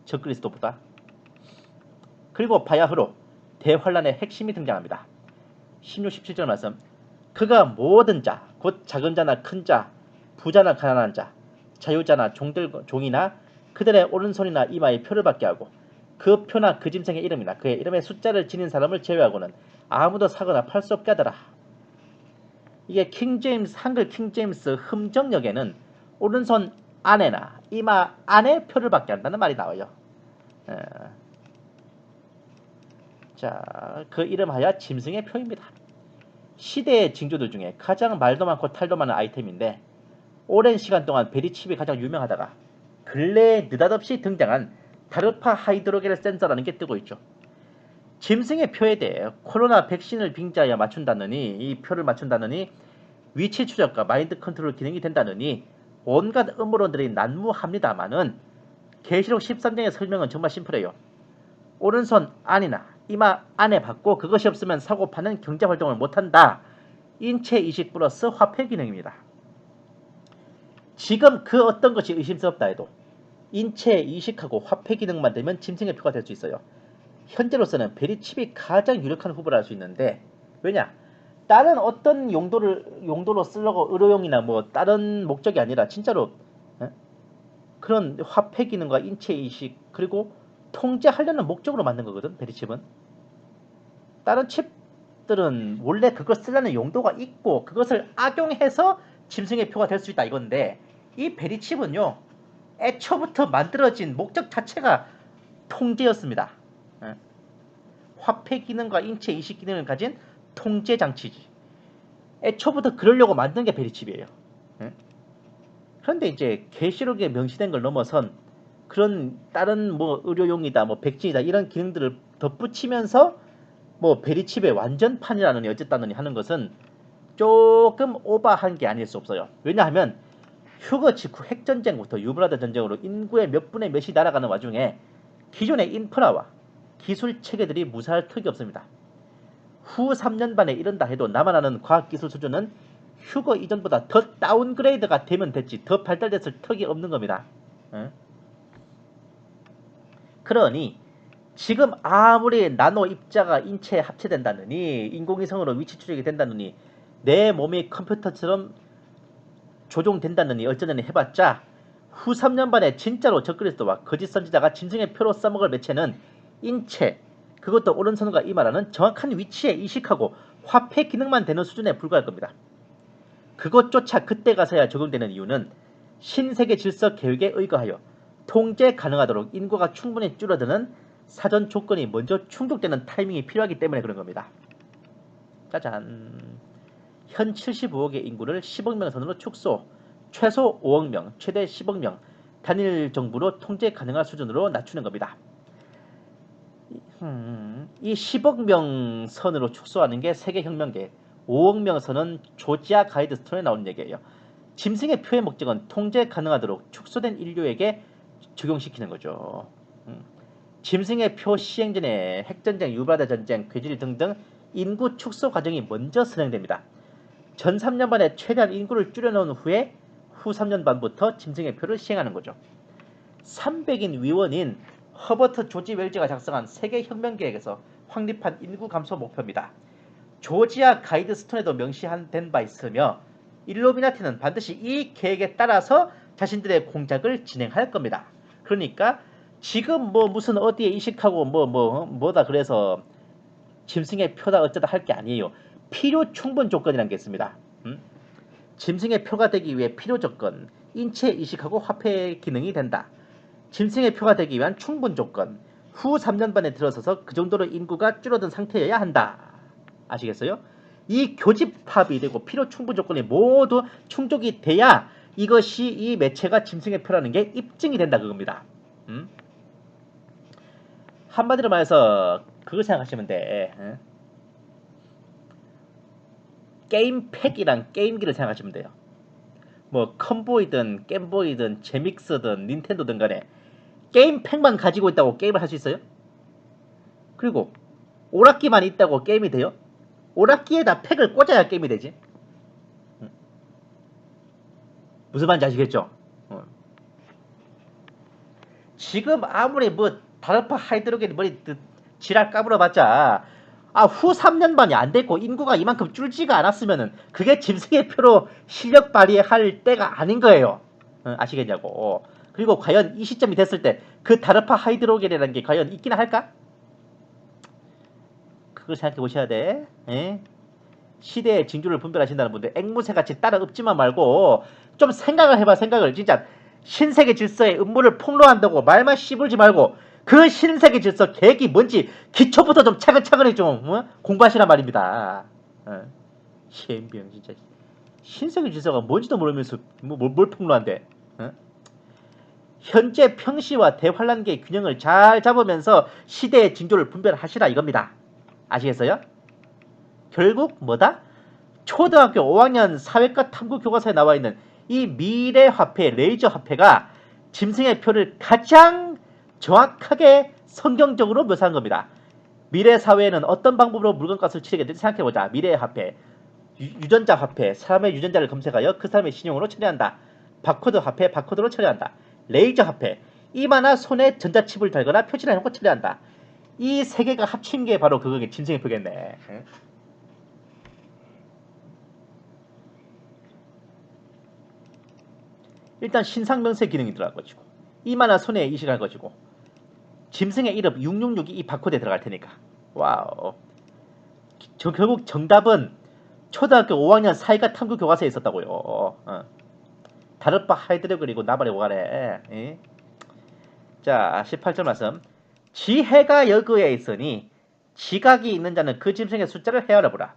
적그리스도보다. 그리고 바야흐로 대환란의 핵심이 등장합니다. 16, 17절 말씀, 그가 모든 자, 곧 작은 자나 큰 자, 부자나 가난한 자, 자유자나 종이나 그들의 오른손이나 이마에 표를 받게 하고 그 표나 그 짐승의 이름이나 그의 이름의 숫자를 지닌 사람을 제외하고는 아무도 사거나 팔 수 없게 하더라. 이게 한글 킹제임스 흠정역에는 오른손 안에나 이마 안에 표를 받게 한다는 말이 나와요. 자, 그 이름하여 짐승의 표입니다. 시대의 징조들 중에 가장 말도 많고 탈도 많은 아이템인데 오랜 시간 동안 베리칩이 가장 유명하다가 근래에 느닷없이 등장한 다르파 하이드로겔 센서라는 게 뜨고 있죠. 짐승의 표에 대해 코로나 백신을 빙자하여 맞춘다느니 이 표를 맞춘다느니 위치 추적과 마인드 컨트롤 기능이 된다느니 온갖 음모론들이 난무합니다만은 계시록 13장의 설명은 정말 심플해요. 오른손 안이나 이마 안에 받고 그것이 없으면 사고 파는 경제활동을 못한다. 인체이식 플러스 화폐 기능입니다. 지금 그 어떤 것이 의심스럽다 해도 인체이식하고 화폐 기능만 되면 짐승의 표가 될 수 있어요. 현재로서는 베리칩이 가장 유력한 후보를 할 수 있는데 왜냐? 다른 어떤 용도로 쓰려고 의료용이나 뭐 다른 목적이 아니라 진짜로 그런 화폐 기능과 인체이식 그리고 통제하려는 목적으로 만든 거거든. 베리칩은. 다른 칩들은 원래 그걸 쓰려는 용도가 있고 그것을 악용해서 짐승의 표가 될 수 있다 이건데 이 베리칩은요. 애초부터 만들어진 목적 자체가 통제였습니다. 화폐 기능과 인체 이식 기능을 가진 통제 장치지. 애초부터 그러려고 만든 게 베리칩이에요. 예? 그런데 이제 계시록에 명시된 걸 넘어선 그런 다른 뭐 의료용이다, 뭐 백신이다 이런 기능들을 덧붙이면서 뭐 베리칩의 완전판이라느니 어쨌다느니 하는 것은 조금 오버한 게 아닐 수 없어요. 왜냐하면 휴거 직후 핵전쟁부터 유브라데 전쟁으로 인구의 몇 분의 몇이 날아가는 와중에 기존의 인프라와 기술 체계들이 무사할 턱이 없습니다. 후 3년 반에 이른다 해도 남아나는 과학기술 수준은 휴거 이전보다 더 다운그레이드가 되면 됐지 더 발달됐을 턱이 없는 겁니다. 그러니 지금 아무리 나노 입자가 인체에 합체된다느니 인공위성으로 위치 추적이 된다느니 내 몸이 컴퓨터처럼 조종된다느니 어쩌느니 해봤자 후 3년 반에 진짜로 적그리스도와 거짓 선지자가 짐승의 표로 써먹을 매체는 인체, 그것도 오른손과 이마라는 정확한 위치에 이식하고 화폐 기능만 되는 수준에 불과할 겁니다. 그것조차 그때 가서야 적용되는 이유는 신세계 질서 계획에 의거하여 통제 가능하도록 인구가 충분히 줄어드는 사전 조건이 먼저 충족되는 타이밍이 필요하기 때문에 그런 겁니다. 짜잔. 현 75억의 인구를 10억 명 선으로 축소, 최소 5억 명, 최대 10억 명, 단일 정부로 통제 가능한 수준으로 낮추는 겁니다. 이 10억 명 선으로 축소하는 게 세계혁명계, 5억 명 선은 조지아 가이드스톤에 나오는 얘기예요. 짐승의 표의 목적은 통제 가능하도록 축소된 인류에게 적용시키는 거죠. 짐승의 표 시행 전에 핵전쟁, 유브라데 전쟁, 괴질 등등 인구 축소 과정이 먼저 선행됩니다. 전 3년 반에 최대한 인구를 줄여놓은 후에 후 3년 반부터 짐승의 표를 시행하는 거죠. 300인 위원인 허버트 조지 웰즈가 작성한 세계혁명계획에서 확립한 인구 감소 목표입니다. 조지아 가이드스톤에도 명시된 바 있으며 일루미나티는 반드시 이 계획에 따라서 자신들의 공작을 진행할 겁니다. 그러니까 지금 뭐 무슨 어디에 이식하고 뭐다 그래서 짐승의 표다 어쩌다 할 게 아니에요. 필요 충분 조건이라는 게 있습니다. 짐승의 표가 되기 위해 필요 조건, 인체 이식하고 화폐 기능이 된다. 짐승의 표가 되기 위한 충분 조건, 후 3년 반에 들어서서 그 정도로 인구가 줄어든 상태여야 한다. 아시겠어요? 이 교집합이 되고 필요 충분 조건이 모두 충족이 돼야 이것이 이 매체가 짐승의 표라는 게 입증이 된다 그겁니다. 한마디로 말해서 그거 생각하시면 돼. 게임팩이랑 게임기를 생각하시면 돼요. 뭐 컴보이든 겜보이든 제믹스든 닌텐도든 간에 게임팩만 가지고 있다고 게임을 할 수 있어요? 그리고 오락기만 있다고 게임이 돼요? 오락기에다 팩을 꽂아야 게임이 되지. 무슨 말인지 아시겠죠? 지금 아무리 뭐 다르파 하이드로겐 머리 지랄 까불어봤자 후 3년 반이 안 됐고 인구가 이만큼 줄지가 않았으면은 그게 짐승의 표로 실력 발휘할 때가 아닌 거예요. 아시겠냐고. 그리고 과연 이 시점이 됐을 때 그 다르파 하이드로겐이라는 게 과연 있기나 할까? 그걸 생각해 보셔야 돼. 에? 시대의 징조를 분별하신다는 분들 앵무새같이 따라 읊지만 말고 좀 생각을 해봐. 생각을 진짜 신세계 질서의 음모를 폭로한다고 말만 씹을지 말고 그 신세계 질서 계획이 뭔지 기초부터 좀 차근차근히 좀 공부하시란 말입니다. 시행병 진짜 신세계 질서가 뭔지도 모르면서 뭘 폭로한대. 현재 평시와 대환란계의 균형을 잘 잡으면서 시대의 징조를 분별하시라 이겁니다. 아시겠어요? 결국 뭐다? 초등학교 5학년 사회과 탐구 교과서에 나와 있는 이 미래 화폐, 레이저 화폐가 짐승의 표를 가장 정확하게 성경적으로 묘사한 겁니다. 미래 사회에는 어떤 방법으로 물건값을 치르게 될지 생각해보자. 미래의 화폐, 유전자 화폐, 사람의 유전자를 검색하여 그 사람의 신용으로 처리한다. 바코드 화폐, 바코드로 처리한다. 레이저 화폐, 이마나 손에 전자칩을 달거나 표시를 해놓고 처리한다. 이 세 개가 합친 게 바로 그게 짐승의 표겠네. 일단 신상명세 기능이 들어갈 것이고 이마나 손에 이식할 것이고 짐승의 이름 666이 이 바코드에 들어갈 테니까. 와우. 결국 정답은 초등학교 5학년 사회과 탐구 교과서에 있었다고요. 다르바 하이드레 그리고 나발의 오가래. 자 18절 말씀. 지혜가 여그에 있으니 지각이 있는 자는 그 짐승의 숫자를 헤아려 보라.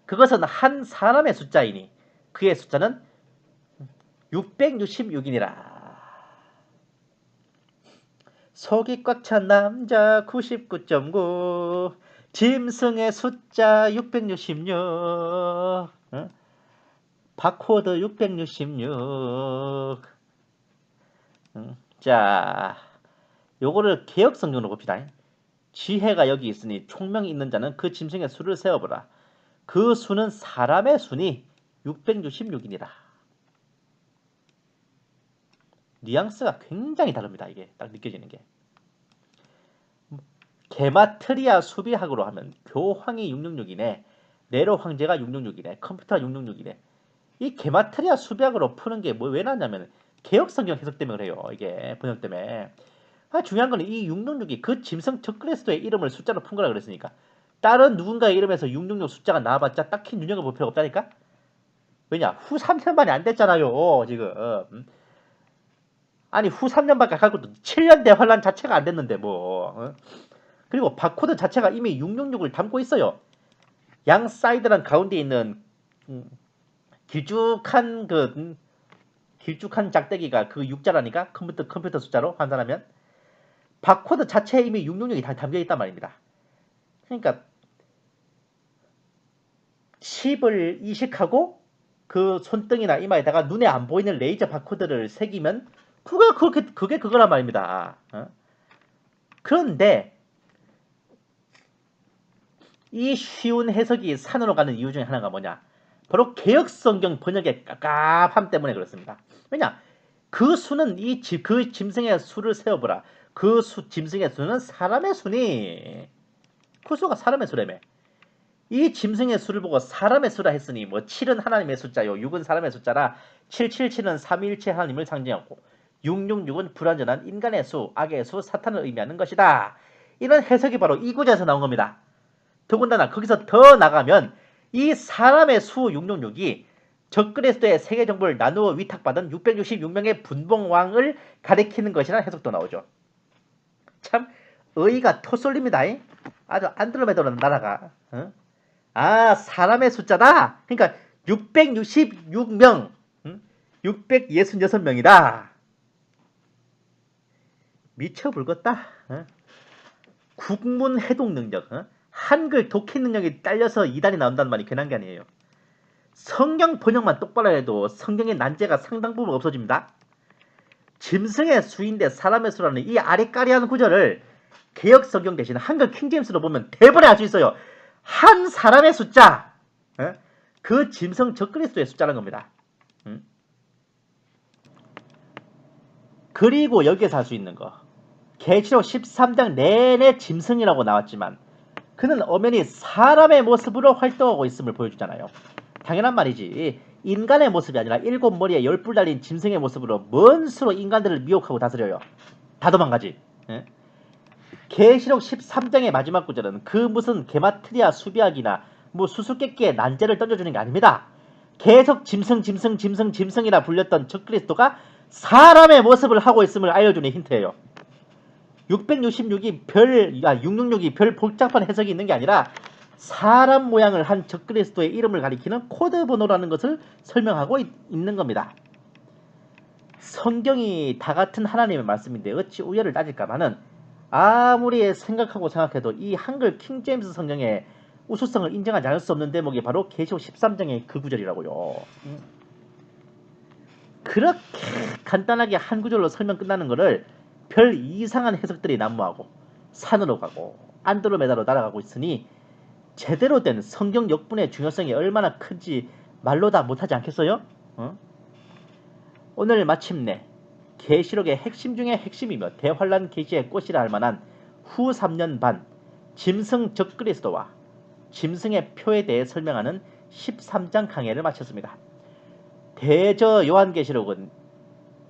그것은 한 사람의 숫자이니 그의 숫자는 666이니라. 속이 꽉 찬 남자 99.9 짐승의 숫자 666 바코드 666 자, 요거를 개혁성경으로 봅시다. 지혜가 여기 있으니 총명이 있는 자는 그 짐승의 수를 세어보라. 그 수는 사람의 수니 666이니라. 뉘앙스가 굉장히 다릅니다. 이게 딱 느껴지는 게. 게마트리아 수비학으로 하면 교황이 666이네, 네로 황제가 666이네, 컴퓨터가 666이네. 이 게마트리아 수비학으로 푸는 게 뭐 왜 나왔냐면 개혁성경 해석 때문에 그래요. 이게 번역 때문에. 중요한 거는 이 666이 그 짐승 적그리스도의 이름을 숫자로 푼 거라 그랬으니까 다른 누군가의 이름에서 666 숫자가 나와봤자 딱히 눈여겨볼 필요가 없다니까. 왜냐, 후 3년 만에 안 됐잖아요 지금. 아니 후 3년밖에 갈 것도 7년 대환란 자체가 안 됐는데 뭐. 그리고 바코드 자체가 이미 666을 담고 있어요. 양 사이드랑 가운데 있는 길쭉한 길쭉한 작대기가 그 6자라니까 컴퓨터 숫자로 환산하면 바코드 자체에 이미 666이 다 담겨 있단 말입니다. 그러니까 10을 이식하고 그 손등이나 이마에다가 눈에 안 보이는 레이저 바코드를 새기면 그게 그거란 말입니다. 그런데 이 쉬운 해석이 산으로 가는 이유 중에 하나가 뭐냐? 바로 개혁성경 번역의 깝깝함 때문에 그렇습니다. 왜냐? 그 수는 그 짐승의 수를 세어보라. 그 짐승의 수는 사람의 수니. 그 수가 사람의 수라며. 이 짐승의 수를 보고 사람의 수라 했으니 뭐 7은 하나님의 숫자요, 6은 사람의 숫자라 777은 삼위일체 하나님을 상징하고 666은 불완전한 인간의 수, 악의 수, 사탄을 의미하는 것이다. 이런 해석이 바로 이 구절에서 나온 겁니다. 더군다나 거기서 더 나가면 이 사람의 수 666이 적그리스도의 세계 정보를 나누어 위탁받은 666명의 분봉왕을 가리키는 것이라는 해석도 나오죠. 참 의의가 토쏠립니다. 아주 안드로메다로 나라가. 사람의 숫자다. 그러니까 666명, 666명이다. 미쳐불겠다. 국문 해독 능력, 한글 독해 능력이 딸려서 이단이 나온다는 말이 괜한 게 아니에요. 성경 번역만 똑바로 해도 성경의 난제가 상당 부분 없어집니다. 짐승의 수인데 사람의 수라는 이 아리까리한 구절을 개혁 성경 대신 한글 킹제임스로 보면 대번에 알 수 있어요. 한 사람의 숫자, 그 짐승 적그리스도의 숫자라는 겁니다. 그리고 여기에서 할 수 있는 거, 계시록 13장 내내 짐승이라고 나왔지만 그는 엄연히 사람의 모습으로 활동하고 있음을 보여주잖아요. 당연한 말이지. 인간의 모습이 아니라 7머리에 10뿔 달린 짐승의 모습으로 먼 수로 인간들을 미혹하고 다스려요. 다 도망가지. 계시록 13장의 마지막 구절은 그 무슨 게마트리아 수비학이나 뭐 수수께끼의 난제를 던져주는 게 아닙니다. 계속 짐승이라 불렸던 적그리스도가 사람의 모습을 하고 있음을 알려주는 힌트예요. 666이 별 복잡한 해석이 있는 게 아니라 사람 모양을 한 적그리스도의 이름을 가리키는 코드 번호라는 것을 설명하고 있는 겁니다. 성경이 다 같은 하나님의 말씀인데 어찌 우열을 따질까마는 아무리 생각해도 이 한글 킹제임스 성경의 우수성을 인정하지 않을 수 없는 대목이 바로 계시록 13장의 그 구절이라고요. 그렇게 간단하게 한 구절로 설명 끝나는 거를 별 이상한 해석들이 난무하고 산으로 가고 안드로메다로 날아가고 있으니 제대로 된 성경 역분의 중요성이 얼마나 큰지 말로 다 못하지 않겠어요? 오늘 마침내 계시록의 핵심 중의 핵심이며 대환란 계시의 꽃이라 할 만한 후 3년 반 짐승 적그리스도와 짐승의 표에 대해 설명하는 13장 강해를 마쳤습니다. 대저 요한계시록은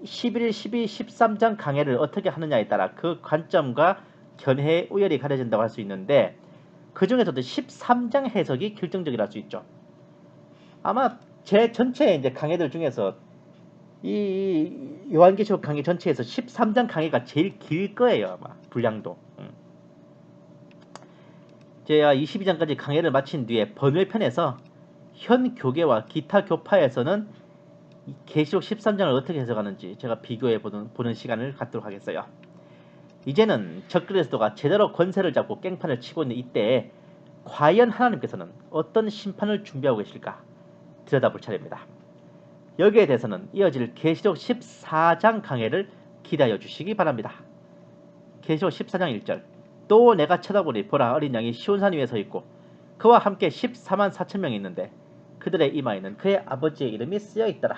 11, 12, 13장 강해를 어떻게 하느냐에 따라 그 관점과 견해의 우열이 가려진다고 할 수 있는데 그 중에서도 13장 해석이 결정적이라 할 수 있죠. 아마 제 전체 이제 강해들 중에서 이 요한계시록 강해 전체에서 13장 강해가 제일 길 거예요. 아마 분량도. 제가 22장까지 강해를 마친 뒤에 번외편에서 현 교계와 기타 교파에서는 이 계시록 13장을 어떻게 해석하는지 제가 비교해 보는 시간을 갖도록 하겠어요. 이제는 적그리스도가 제대로 권세를 잡고 깽판을 치고 있는 이때에 과연 하나님께서는 어떤 심판을 준비하고 계실까 들여다볼 차례입니다. 여기에 대해서는 이어질 계시록 14장 강해를 기다려 주시기 바랍니다. 계시록 14장 1절 또 내가 쳐다보니 보라 어린 양이 시온산 위에 서 있고 그와 함께 14만 4천 명이 있는데 그들의 이마에는 그의 아버지의 이름이 쓰여 있더라.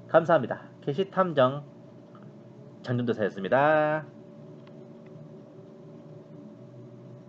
감사합니다. 계시탐정 장준도사였습니다.